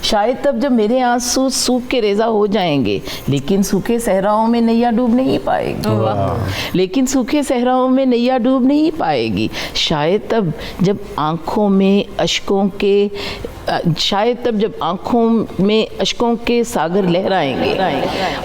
शायद तब जब मेरे आंसू सूख के रेजा हो जाएंगे, लेकिन सूखे सहराओं में नैया डूब नहीं पाएगी, लेकिन सूखे सहराओं में नैया डूब नहीं पाएगी। शायद तब जब आंखों में अश्कों के शायद तब जब आंखों में अश्कों के सागर लहराएंगे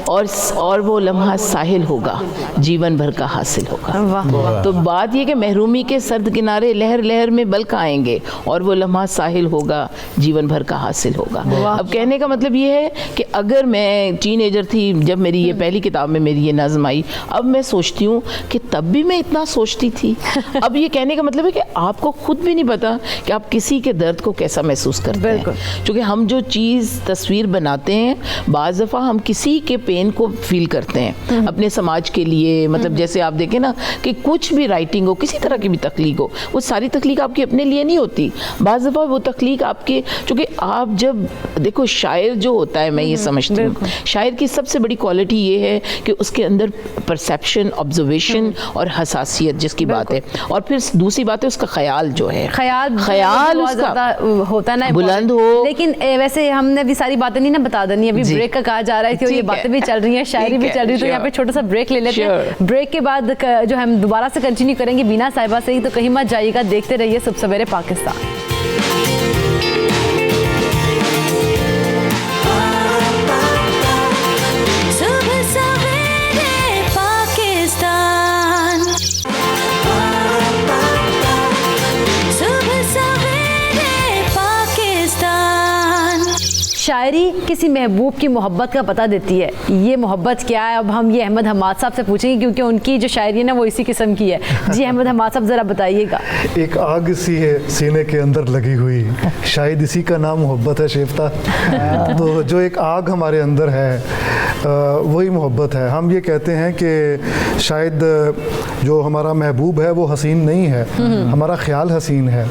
और वो लम्हा साहिल होगा, जीवन भर का हासिल होगा। तो बात ये कि महरूमी के सर्द किनारे लहर लहर में बल्क आएंगे और वो लम्हा साहिल होगा, जीवन भर का हासिल होगा। अब कहने का मतलब ये है कि अगर मैं टीनेजर थी जब मेरी ये पहली किताब में मेरी ये नज़म आई, अब मैं सोचती हूँ कि तब भी मैं इतना सोचती थी। अब ये कहने का मतलब है कि आपको खुद भी नहीं पता कि आप किसी के दर्द को कैसा महसूस करते हैं, क्योंकि हम जो चीज़ तस्वीर बनाते हैं बाज़ दफ़ा हम किसी के पेन को फील करते हैं अपने समाज के लिए। मतलब जैसे आप देखें ना कि कुछ भी राइटिंग हो, किसी तरह की भी तख्लीक हो, वो सारी तख्लीक आपकी अपने लिए नहीं होती। बाज़ दफ़ा वो तख्लीक आपके, चूँकि आप जब देखो शायर जो होता है, मैं ये समझती हूँ शायर की सबसे बड़ी क्वालिटी ये है कि उसके अंदर परसेप्शन, ऑब्जर्वेशन और हसासियत जिसकी बात है, और फिर दूसरी बात है उसका ख्याल जो है, ख्याल उसका होता ना बुलंद हो। लेकिन वैसे हमने भी सारी बातें नहीं ना बता देनी, अभी ब्रेक का कहा जा रहा है कि ये बातें भी चल रही हैं, शायरी भी चल रही है, तो यहाँ पे छोटा सा ब्रेक ले लेते हैं। ब्रेक के बाद जो हम दोबारा से कंटिन्यू करेंगे बीना साहिबा से ही, तो कहीं मत जाइएगा, देखते रहिए सुबह सवेरे पाकिस्तान। शायरी किसी महबूब की मोहब्बत का पता देती है। ये मोहब्बत क्या है, अब हम ये अहमद हमाद साहब से पूछेंगे, क्योंकि उनकी जो शायरी है ना वो इसी किस्म की है। जी अहमद हमाद साहब ज़रा बताइएगा। एक आग सी है सीने के अंदर लगी हुई, शायद इसी का नाम मोहब्बत है शेफ्ता। तो जो एक आग हमारे अंदर है वही मोहब्बत है। हम ये कहते हैं कि शायद जो हमारा महबूब है वो हसीन नहीं है, हमारा ख्याल हसीन है।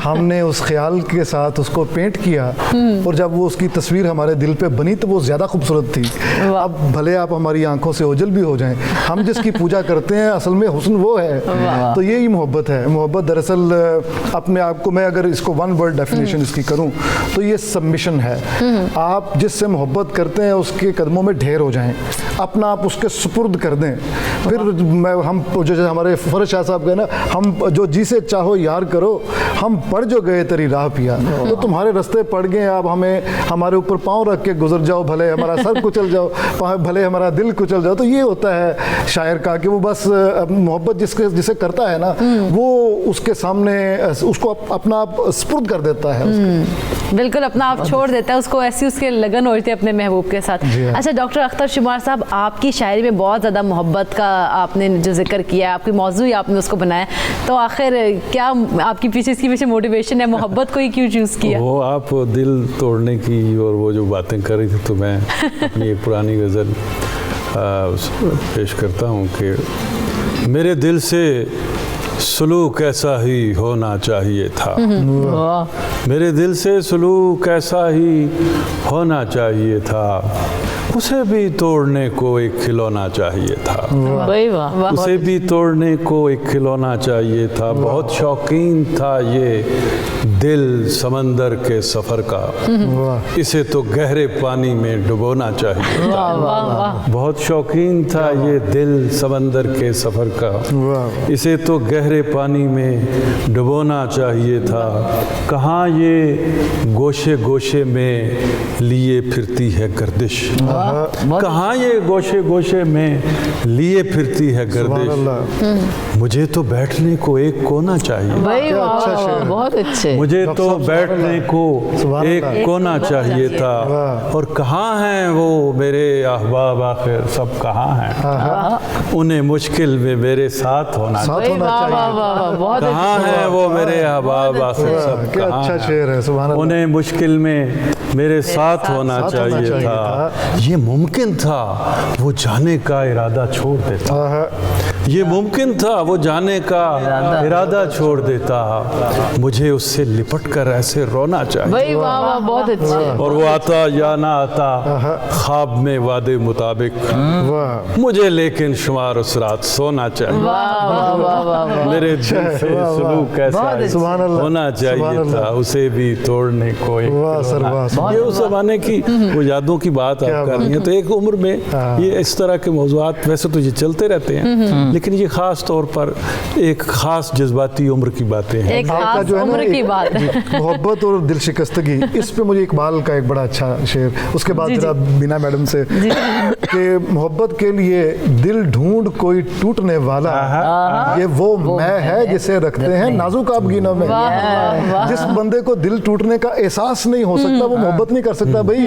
हमने उस ख्याल के साथ उसको पेंट किया और जब वो उसकी तस्वीर हमारे दिल पे बनी तो वो ज़्यादा खूबसूरत थी। अब भले आप हमारी आंखों से ओझल भी हो जाएं, हम जिसकी पूजा करते हैं असल में हुस्न वो है। तो यही मोहब्बत है। मोहब्बत दरअसल अपने आप को, मैं अगर इसको वन वर्ड डेफिनेशन इसकी करूं तो ये सबमिशन है। आप जिससे मोहब्बत करते हैं उसके कदमों में ढेर हो जाएं, अपना आप उसके सुपुर्द कर दें। फिर हम जैसे हमारे फरज शाह साहब कहे ना, हम जो जी से चाहो यार करो, हम पढ़ जो गए तेरी राह पिया। तो तुम्हारे रास्ते पड़ गए, अब हमें हमारे ऊपर ऊपर पाँव रख के गुजर जाओ, भले हमारा सर कुचल जाओ, भले हमारा दिल कुचल जाओ। तो ये होता है शायर का कि वो बस मोहब्बत जिसे करता है ना, वो उसके सामने उसको अपना आप स्पुर्द कर देता है। बिल्कुल अपना आप छोड़ देता है उसको, ऐसी उसके लगन होती है अपने महबूब के साथ। अच्छा डॉक्टर अख्तर शुमार साहब, आपकी शायरी में बहुत ज़्यादा मोहब्बत का आपने जो जिक्र किया, आपकी मौजू ही आपने उसको बनाया, तो आखिर क्या आपकी पीछे इसकी पीछे मोटिवेशन है, मोहब्बत को ही क्यों चूज़ किया? वो आप दिल तोड़ने की और वो जो बातें कर रही थी, तो मैं अपनी एक पुरानी गज़ल पेश करता हूँ कि मेरे दिल से सलूक ऐसा ही होना चाहिए था, मेरे दिल से सलूक ऐसा ही होना चाहिए था, उसे भी तोड़ने को एक खिलौना चाहिए था, उसे भी तोड़ने को एक खिलौना चाहिए था। बहुत शौकीन था ये दिल समंदर के सफ़र का, इसे तो गहरे पानी में डुबोना चाहिए था। बहुत शौकीन था ये दिल समंदर के सफ़र का, इसे तो गहरे पानी में डुबोना चाहिए था। कहाँ ये गोशे गोशे में लिए फिरती है गर्दिश, कहाँ ये गोशे गोशे में लिए फिरती है गर्दिश, मुझे तो बैठने को एक कोना चाहिए, बहुत अच्छे, मुझे तो बैठने को एक कोना चाहिए था। और कहाँ हैं वो मेरे अहबाब, आखिर सब कहाँ हैं, उन्हें मुश्किल में मेरे साथ होना चाहिए, कहाँ हैं वो मेरे अहबाब, आखिर सब कहाँ हैं, उन्हें मुश्किल में मेरे साथ होना चाहिए था। ये मुमकिन था वो जाने का इरादा छोड़ देता, ये मुमकिन था वो जाने का इरादा छोड़ देता, मुझे उससे लिपट कर ऐसे रोना चाहिए, बहुत अच्छे। और वो आता या ना आता ख्वाब में वादे मुताबिक, मुझे लेकिन शुमार उस रात सोना चाहिए, मेरे दिल से सलूक ऐसा होना चाहिए था, उसे भी तोड़ने को एक खिलौना। ये उस ज़माने की वो यादों की बात आप कर रही हैं। तो एक उम्र में ये इस तरह के मौज़ूआत वैसे तो ये चलते रहते हैं, लेकिन ये ख़ास तौर पर एक ख़ास जज्बाती उम्र की बातें हैं। एक खास उम्र की बात मोहब्बत और दिल शिकस्तगी, इस पे मुझे इकबाल का एक बड़ा अच्छा शेर, उसके बाद जरा बीना मैडम से कि मोहब्बत के लिए दिल ढूंढ कोई टूटने वाला, ये वो मैं है जिसे रखते हैं नाजुक आबगीनों में। जिस बंदे को दिल टूटने का एहसास नहीं हो सकता वो मोहब्बत नहीं कर सकता। भाई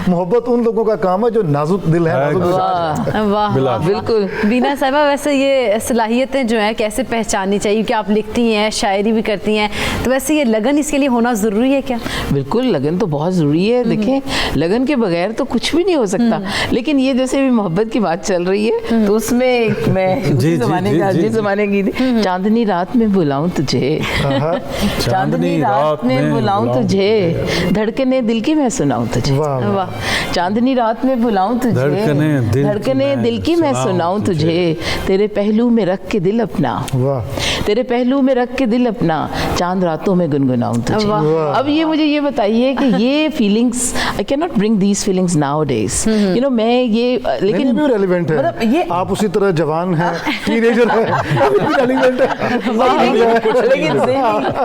मोहब्बत उन लोगों का काम है जो नाजुक दिल है, नाजुक। बिल्कुल बीना साहिबा, वैसे ये सलाहियतें जो हैं कैसे पहचाननी चाहिए कि आप लिखती हैं, शायरी भी करती हैं, तो वैसे ये लगन इसके लिए होना ज़रूरी है क्या? बिल्कुल, लगन तो बहुत ज़रूरी है। देखें, लगन के बगैर तो कुछ भी नहीं हो सकता। लेकिन ये जैसे भी मोहब्बत की बात चल रही है, तो उसमें मैं उसी ज़माने की थी, चांदनी रात में बुलाऊं तुझे, चांदनी रात में बुलाऊं तुझे, धड़कने दिल की मैं सुनाऊं तुझे, चांदनी रात में बुलाऊं तुझे, धड़कने दिल की मैं सुनाऊं तुझे, तेरे पहलू में रख के दिल अपना, तेरे पहलू में रख के दिल अपना, चांद रातों में गुनगुनाऊं तुझे। अब ये मुझे ये बताइए कि ये feelings, I can not bring these feelings now days, you know, मैं ये लेकिन भी रेलिवेंट है, मतलब ये आप उसी तरह जवान हैं, टीनेजर हैं, रेलिवेंट है, लेकिन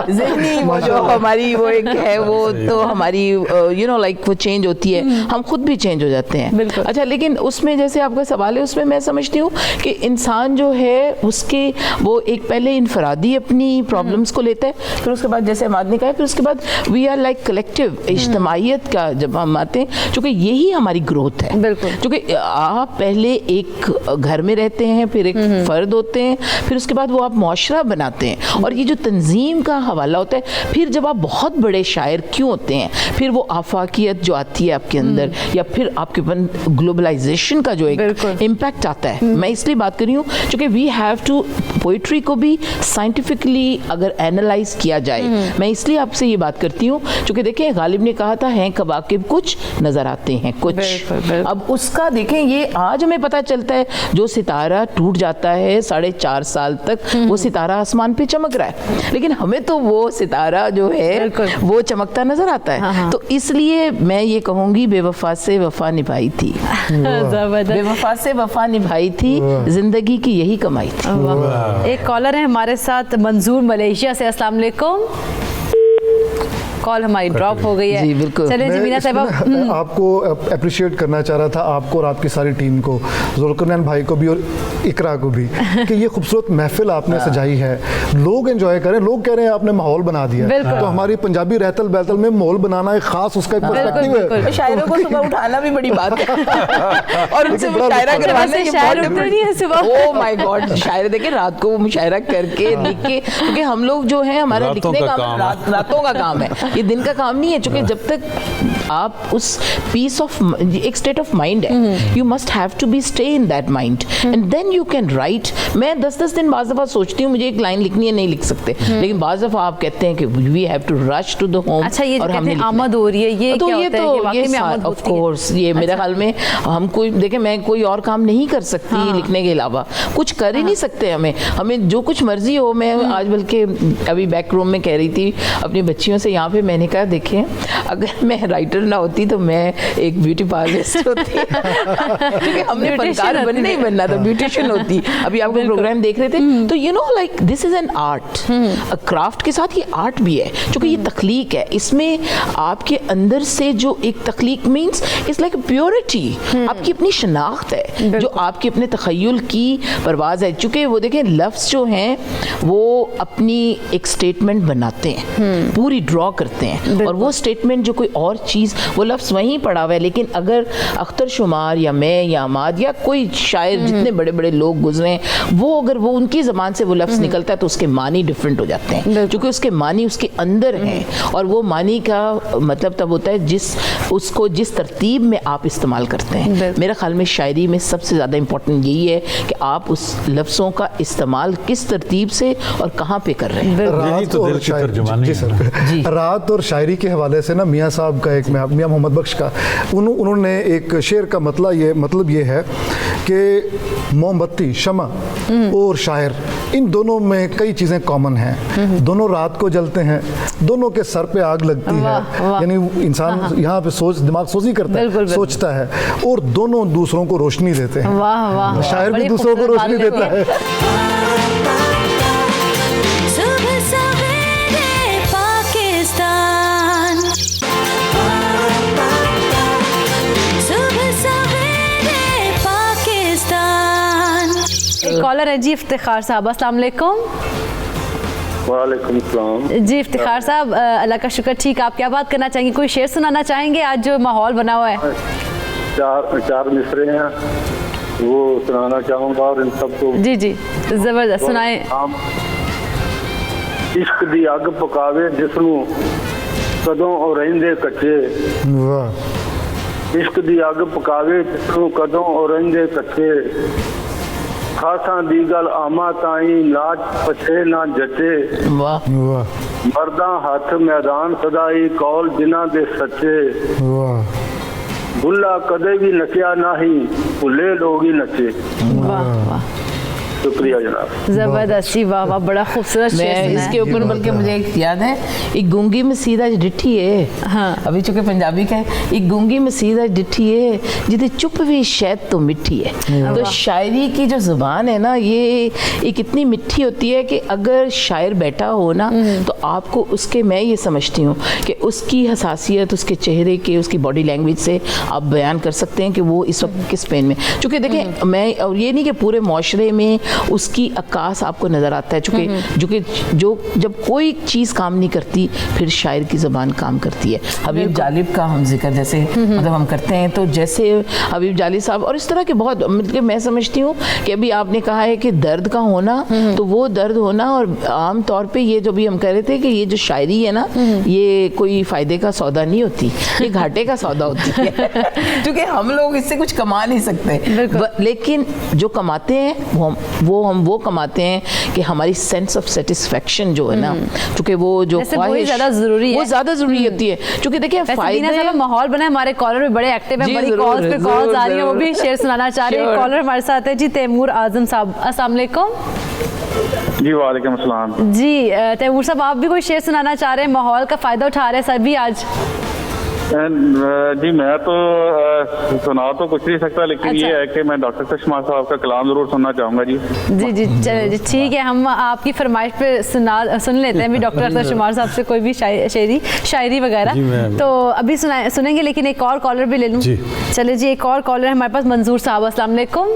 ज़हनी वो जो हमारी वो एक है, वो तो हमारी यू नो लाइक वो चेंज होती है, हम खुद भी चेंज हो जाते हैं। अच्छा, लेकिन उसमें जैसे आपका सवाल है, उसमें मैं समझती हूँ कि इंसान जो है उसके वो एक पहले इनफरादी अपनी प्रॉब्लम्स को लेता है, फिर उसके बाद जैसे अमाद ने कहा, फिर उसके बाद वी आर लाइक कलेक्टिव, इज्तिमाइयत का जब हम आते हैं, चूँकि यही हमारी ग्रोथ है। बिल्कुल, चूँकि आप पहले एक घर में रहते हैं, फिर एक फ़र्द होते हैं, फिर उसके बाद वो आप मुआशरा बनाते हैं, और ये जो तंजीम का हवाला होता है, फिर जब आप बहुत बड़े शायर क्यों होते हैं, फिर वो आफाकियत जो आती है आपके अंदर, या फिर आपके ग्लोबलाइजेशन का जो एक इम्पैक्ट आता है। मैं इसलिए बात कर रही हूँ क्योंकि वी हैव टू, पोइट्री को भी साइंटिफिकली अगर एनालाइज किया जाए, मैं इसलिए आपसे ये बात करती हूँ क्योंकि देखिए गालिब ने कहा था, हैं कवाकिब कुछ नजर आते हैं कुछ। अब उसका देखें, ये आज हमें पता चलता है, जो सितारा टूट जाता है 4.5 साल तक, वो सितारा आसमान पे चमक रहा है, लेकिन हमें तो वो सितारा जो है वो चमकता नजर आता है। तो इसलिए मैं ये कहूँगी, बेवफा से वफा निभाई थी, बेवफा से वफा निभाई थी, जिंदगी की यही कमाई थी। एक कॉलर है हमारे साथ, मंजूर मलेशिया से। अस्सलाम वालेकुम। कॉल हमारी ड्रॉप हो गई है। जी बिल्कुल। चलिए जी मीना साहिबा, आपको अप्रिशिएट करना चाह रहा था, आपको और आपकी सारी टीम को, जुल्करनैन भाई को भी और इकरा को भी, कि ये खूबसूरत महफिल आपने सजाई है, लोग एंजॉय करें। लोग कह रहे हैं आपने माहौल बना दिया, तो हमारी पंजाबी रहतल बहतल में माहौल बनाना एक खास उसका एक पर्सपेक्टिव है। शायरों को सुबह उठाना भी बड़ी बात है और उनसे मुशायरा करवाना, ये शायर उठते नहीं है सुबह। ओह माय गॉड, शायर देखिए रात को मुशायरा करके लिख के, क्योंकि हम लोग जो है हमारा लिखने का रातों का काम है, ये दिन का काम नहीं है। क्योंकि जब तक आप उस पीस ऑफ एक स्टेट ऑफ माइंड है, you must have to be stay in that mind and then you can write. मैं 10-10 दिन बाज़ दफ़ा सोचती हूँ मुझे एक लाइन लिखनी है, नहीं लिख सकते, लेकिन बाज़ दफ़ा आप कहते हैं कि we have to rush to the home. अच्छा, ये और हमने आमद हो रही है, ये तो क्या होता है? वाकई में आमद ऑफ कोर्स ये मेरे ख्याल में हम कोई देखें, मैं कोई और काम नहीं कर सकती लिखने के अलावा, कुछ कर ही नहीं सकते। हमें जो कुछ मर्जी हो। मैं आज बल्कि अभी बैक रूम में कह रही थी अपनी बच्चियों से यहाँ पे, मैंने कहा देखें अगर मैं राइटर ना होती तो मैं एक ब्यूटी पार्लरिस्ट होती, क्योंकि हमने फनकार बनना ही बनना था, ब्यूटिशियन होती। अभी आप प्रोग्राम देख रहे थे, तो you know like this is an art, craft के साथ ये आर्ट भी है, क्योंकि ये तख्लीक है। इसमें आपके अंदर से जो एक तख्लीक मीन्स इट्स लाइक प्योरिटी, आपकी अपनी शनाख्त है, जो आपकी अपने तखय्युल की परवाज़ है। चूँकि वो देखें लफ्ज़ जो हैं वो अपनी एक स्टेटमेंट बनाते हैं, पूरी ड्रॉ करते हैं, और वो स्टेटमेंट जो कोई और चीज़, वो लफ्ज़ वहीं पड़ा हुआ है, लेकिन अगर अख्तर शुमार या मैं या अमाद या कोई शायर, जितने बड़े बड़े लोग गुजरे, वो अगर वो उनकी ज़बान से वो लफ्ज़ निकलता है तो उसके मानी डिफरेंट हो जाते हैं, क्योंकि उसके मानी उसके अंदर हैं। और वो मानी का मतलब तब होता है उसको जिस तरतीब में आप इस्तेमाल करते हैं। मेरे ख्याल में शायरी में सबसे ज़्यादा इंपॉर्टेंट यही है कि आप उस लफ्ज़ों का इस्तेमाल किस तरतीब से और कहाँ पे कर रहे हैं। रात और शायरी के हवाले से ना मियाँ साहब का एक, मियाँ मोहम्मद बख्श का, उन्होंने एक शेर का मतलब ये है कि मोमबत्ती, शमा और शायर, इन दोनों में कई चीज़ें कॉमन हैं। दोनों रात को जलते हैं, दोनों के सर पे आग लगती है, यानी इंसान यहाँ पे दिमाग सोची करता है, सोचता है, और दोनों दूसरों को रोशनी देते हैं। शायर भी दूसरों को रोशनी देता है। कॉलर है जी इफ्तिखार साहब, अस्सलाम वालेकुम। वालेकुम सलाम। जी इफ्तिखार साहब, अल्लाह का शुक्र, ठीक। आप क्या बात करना चाहेंगे? कोई शेर सुनाना चाहेंगे? आज जो माहौल बना हुआ है, चार मिसरे हैं, वो सुनाना चाहूँगा और इन सबको। जी जी जबरदस्त, सुनाएं। इश्क दी अग पकावे जिसनू कदों और रहिंदे कच्चे, इश्क दी अग पकावे जिसनू कदों और रहिंदे कच्चे, खासा दी गल आमा ताई लाज पछे ना जचे, मर्दा हथ मैदान सदाई कौल जिना दे सच्चे, बुल्ला कदे भी नचिया नाही भुले लोग ही नचे। शुक्रिया जनाब। जबरदस्ती, वाह वाह, बड़ा खूबसूरत शेर मैं इसके ऊपर बल्कि मुझे एक याद है, एक गूंगी में सीधा डिठी है। हाँ, अभी चूंकि पंजाबी का है, एक गूंगी में सीधा डिठी है जिसे चुप भी शायद तो मिठी है। तो शायरी की जो जुबान है ना, ये एक इतनी मिठी होती है कि अगर शायर बैठा हो ना, तो आपको उसके, मैं ये समझती हूँ कि उसकी हसासियत, उसके चेहरे के, उसकी बॉडी लैंग्वेज से आप बयान कर सकते हैं कि वो इस वक्त किस पेन में। चूँकि देखें, मैं, और ये नहीं कि पूरे माशरे में उसकी अक्कास आपको नज़र आता है, चूँकि जो जब कोई चीज़ काम नहीं करती फिर शायर की ज़बान काम करती है। हबीब जालिब का हम जिक्र जैसे मतलब हम करते हैं, तो जैसे हबीब जालिब साहब और इस तरह के बहुत, मतलब मैं समझती हूँ कि अभी आपने कहा है कि दर्द का होना, तो वो दर्द होना, और आम तौर पे ये जो भी हम कह रहे थे कि ये जो शायरी है ना, ये कोई फ़ायदे का सौदा नहीं होती, ये घाटे का सौदा होती है, क्योंकि हम लोग इससे कुछ कमा नहीं सकते, लेकिन जो कमाते हैं वो कमाते हैं कि हमारी सेंस ऑफ सेटिस्फेक्शन जो है ना, क्योंकि वो जो ख्वाहिश ज़्यादा ज़रूरी है, वो ज़्यादा ज़रूरी होती है। क्योंकि देखिए फायदे, माहौल बना है, हमारे कॉलर भी बड़े एक्टिव हैं, बड़ी कॉल्स पे कॉल्स आ रही हैं, वो भी शेयर सुनाना चाह रहे हैं। कॉलर हमारे साथ है जी तैमूर आजम साहब, अस्सलाम वालेकुम। जी वालेकुम अस्सलाम। जी तैमूर साहब, आप भी कोई शेर सुनाना चाह रहे हैं? माहौल का फ़ायदा उठा रहे हैं सभी आज। जी मैं तो सुना तो कुछ नहीं सकता, लेकिन अच्छा। ये है कि मैं डॉक्टर चश्मा साहब का कलाम जरूर सुनना चाहूँगा जी। जी चलिए जी, ठीक है, हम आपकी फरमाइश पे सुन लेते हैं भी डॉक्टर अख्तर शुमार साहब से कोई भी शायरी वगैरह, तो अभी सुनेंगे, लेकिन एक और कॉलर भी ले लूँ। चलिए जी, एक और कॉलर है हमारे पास, मंजूर साहब, अस्सलाम वालेकुम।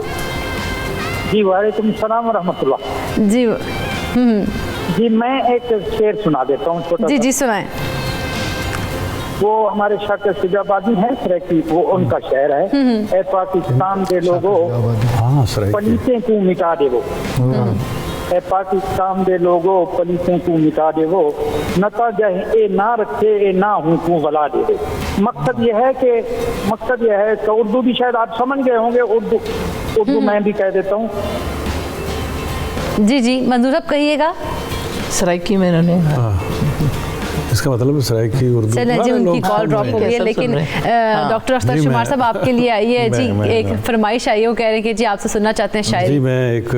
जी वालेकुम सलाम व रहमतुल्लाह। जी जी मैं एक शेर सुना देता हूँ छोटा। जी सुनाएं। वो हमारे शाकिर सिजाबादी है सराइकी, वो उनका शेर है। ए पाकिस्तान के लोगों पलीते को मिटा दे वो, ए पाकिस्तान दे लोगों पलीते को मिटा दे वो, नता जाए ए ना रखे ए ना हूँ को वला दे दो। मकसद ये है कि उर्दू भी शायद आप समझ गए होंगे, उर्दू मैं भी कह देता हूँ। जी मंजूर साहब कहिएगा। सराइकी में इन्होंने इसका मतलब सराइकी उर्दू। चलिए जी, उनकी कॉल ड्रॉप हो गई है, लेकिन डॉक्टर अख्तर शुमार साहब आपके लिए आई है जी, एक फरमाइश आई है, वो कह रहे हैं कि जी आपसे सुनना चाहते हैं शायरी। जी मैं एक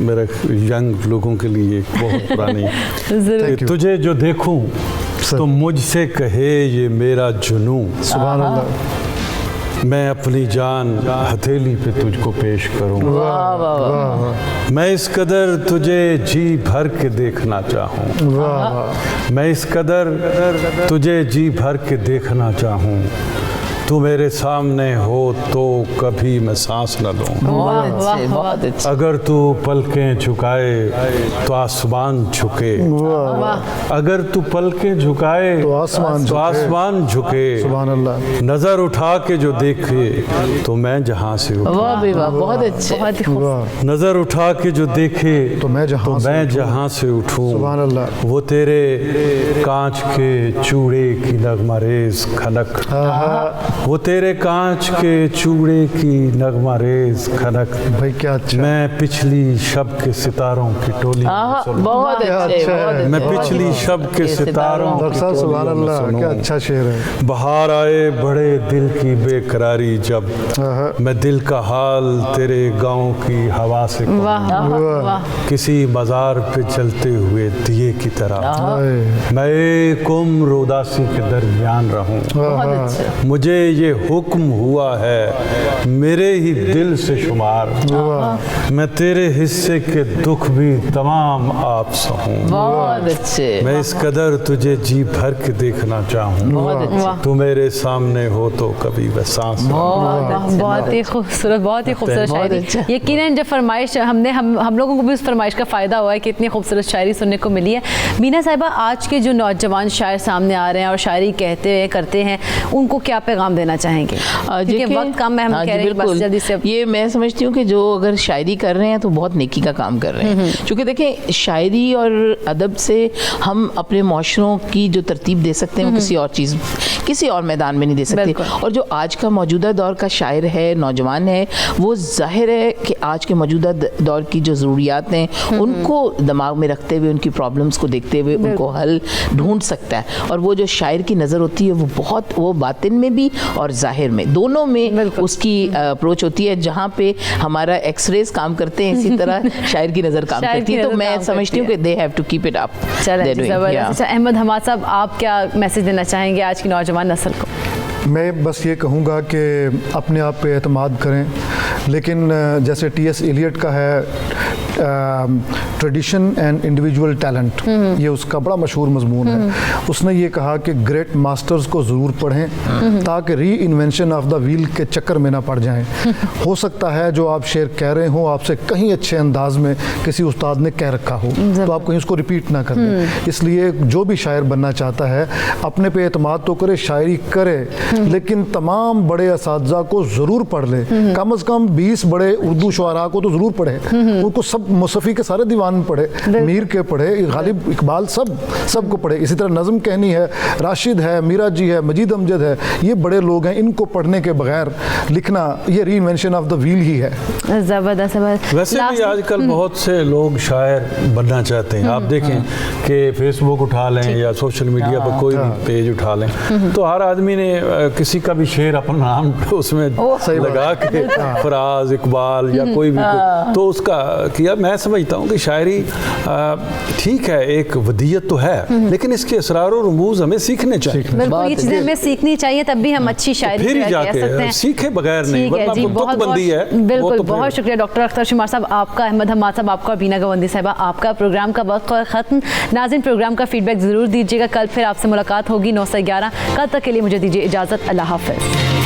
मेरे यंग लोगों के लिए एक बहुत पुरानी तुझे जो देखूं तो मुझसे कहे ये मेरा जुनूं, सुभान अल्लाह, मैं अपनी जान हथेली पे तुझको पेश करूं, वाह वाह वाह, मैं इस कदर तुझे जी भर के देखना चाहूं, मैं इस कदर तुझे जी भर के देखना चाहूं, तू मेरे सामने हो तो कभी मैं सांस न लूं, अगर तू पलकें झुकाए तो आसमान झुके, अगर तू पलकें झुकाए तो आसमान झुके, सुभान अल्लाह, नजर उठा के जो देखे तो मैं जहां से उठूं, बहुत अच्छे, नजर उठा के जो देखे तो मैं जहां से उठूं, सुभान अल्लाह, वो तेरे कांच के चूड़े की नगमारेज खनक, वो तेरे कांच के चूड़े की नगमारेज खनक, भाई क्या अच्छा, मैं पिछली शब के सितारों की टोली, बहुत अच्छे, मैं पिछली शब के सितारों की टोली में सुनूं, क्या अच्छा शेर है। बहार आए बड़े दिल की बेकरारी जब, मैं दिल का हाल तेरे गाँव की हवा से कहूं, किसी मज़ार पे चलते हुए दिए की तरह, मैं एक उम्र उदासी के दरमियान रहूं, मुझे ये हुक्म हुआ है मेरे ही दिल से शुमार, मैं तेरे हिस्से के दुख भी तमाम आप सहूं, बहुत अच्छे, मैं इस कदर तुझे जी भर के देखना चाहूं, तू मेरे सामने हो तो कभी वह सांस, बहुत ही खूबसूरत शायरी। यकीनन जब फरमाइश हम लोगों को भी उस फरमाइश का फ़ायदा हुआ है कि इतनी खूबसूरत शायरी सुनने को मिली है। मीना साहिबा, आज के जो नौजवान शायर सामने आ रहे हैं और शायरी कहते हैं करते हैं, उनको क्या पैगाम देना चाहेंगे? क्योंकि वक्त कम है, हम कह रहे हैं बस जल्दी से। ये मैं समझती हूँ कि जो अगर शायरी कर रहे हैं तो बहुत नेकी का काम कर रहे हैं, क्योंकि देखें शायरी और अदब से हम अपने माशरों की जो तरतीब दे सकते हैं वो किसी और मैदान में नहीं दे सकते। और जो आज का मौजूदा दौर का शायर है, नौजवान है, वो जाहिर है कि आज के मौजूदा दौर की जो ज़रूरियात हैं उनको दिमाग में रखते हुए, उनकी प्रॉब्लम्स को देखते हुए उनको हल ढूंढ सकता है। और वो जो शायर की नज़र होती है वो बातिन में भी और जाहिर में, दोनों में उसकी अप्रोच होती है। जहाँ पे हमारा एक्सरेज काम करते हैं, इसी तरह शायर की नज़र काम करती है। तो मैं समझती हूँ कि they have to keep it up. अच्छा, अहमद हमाद साहब, आप क्या मैसेज देना चाहेंगे आज की नौजवान नस्ल को? मैं बस ये कहूँगा कि अपने आप पे एतमाद करें, लेकिन जैसे टी.एस. एलियट का है ट्रेडिशन एंड इंडिविजुअल टैलेंट, ये उसका बड़ा मशहूर मजमून है। उसने ये कहा कि ग्रेट मास्टर्स को ज़रूर पढ़ें ताकि री इन्वेंशन ऑफ द व्हील के चक्कर में ना पड़ जाएं। हो सकता है जो आप शेर कह रहे हो आपसे कहीं अच्छे अंदाज में किसी उस्ताद ने कह रखा हो, तो आप कहीं उसको रिपीट ना कर दें। इसलिए जो भी शायर बनना चाहता है अपने पे एतमाद तो करे, शायरी करे, लेकिन तमाम बड़े असातिज़ा को ज़रूर पढ़ ले। कम से कम 20 बड़े उर्दू शुआरा को तो ज़रूर पढ़े, उनको सब मुसफ़ी के सारे दीवान में पढ़े, मीर के पढ़े, गालिब, इकबाल, सबको पढ़े। इसी तरह नज़म कहनी है, राशिद है, मीरा जी है, मजीद अमजद है, ये बड़े लोग हैं, इनको पढ़ने के बगैर लिखना ये री इन्वेंशन ऑफ द व्हील ही है। ज़बरदस्त। वैसे भी आजकल बहुत से लोग शायर बनना चाहते हैं। आप देखें कि फेसबुक उठा लें या सोशल मीडिया पर कोई भी पेज उठा लें, तो हर आदमी ने किसी का भी शेर अपना नाम उसमें लगा के फराज इकबाल या कोई भी तो उसका किया। मैं समझता हूँ कि शायरी ठीक है, एक वदियत तो है, लेकिन इसके असरार और रमूज हमें सीखने चाहिए। बिल्कुल, ये चीज़ें हमें सीखनी चाहिए, तब भी हम अच्छी शायरी फिर कह सकते हैं। सीखे बगैर नहीं, ठीक है जी, बहुत बिल्कुल बहुत शुक्रिया डॉक्टर अख्तर शुमार साहब आपका, अहमद हम्माद साहब आपका, और बीना गवंदी साहिबा आपका। प्रोग्राम का वक्त ख़त्म। नाज़रीन, प्रोग्राम का फीडबैक ज़रूर दीजिएगा। कल फिर आपसे मुलाकात होगी 9 से 11। कल तक के लिए मुझे दीजिए इजाज़त। अल्लाह हाफ़िज़।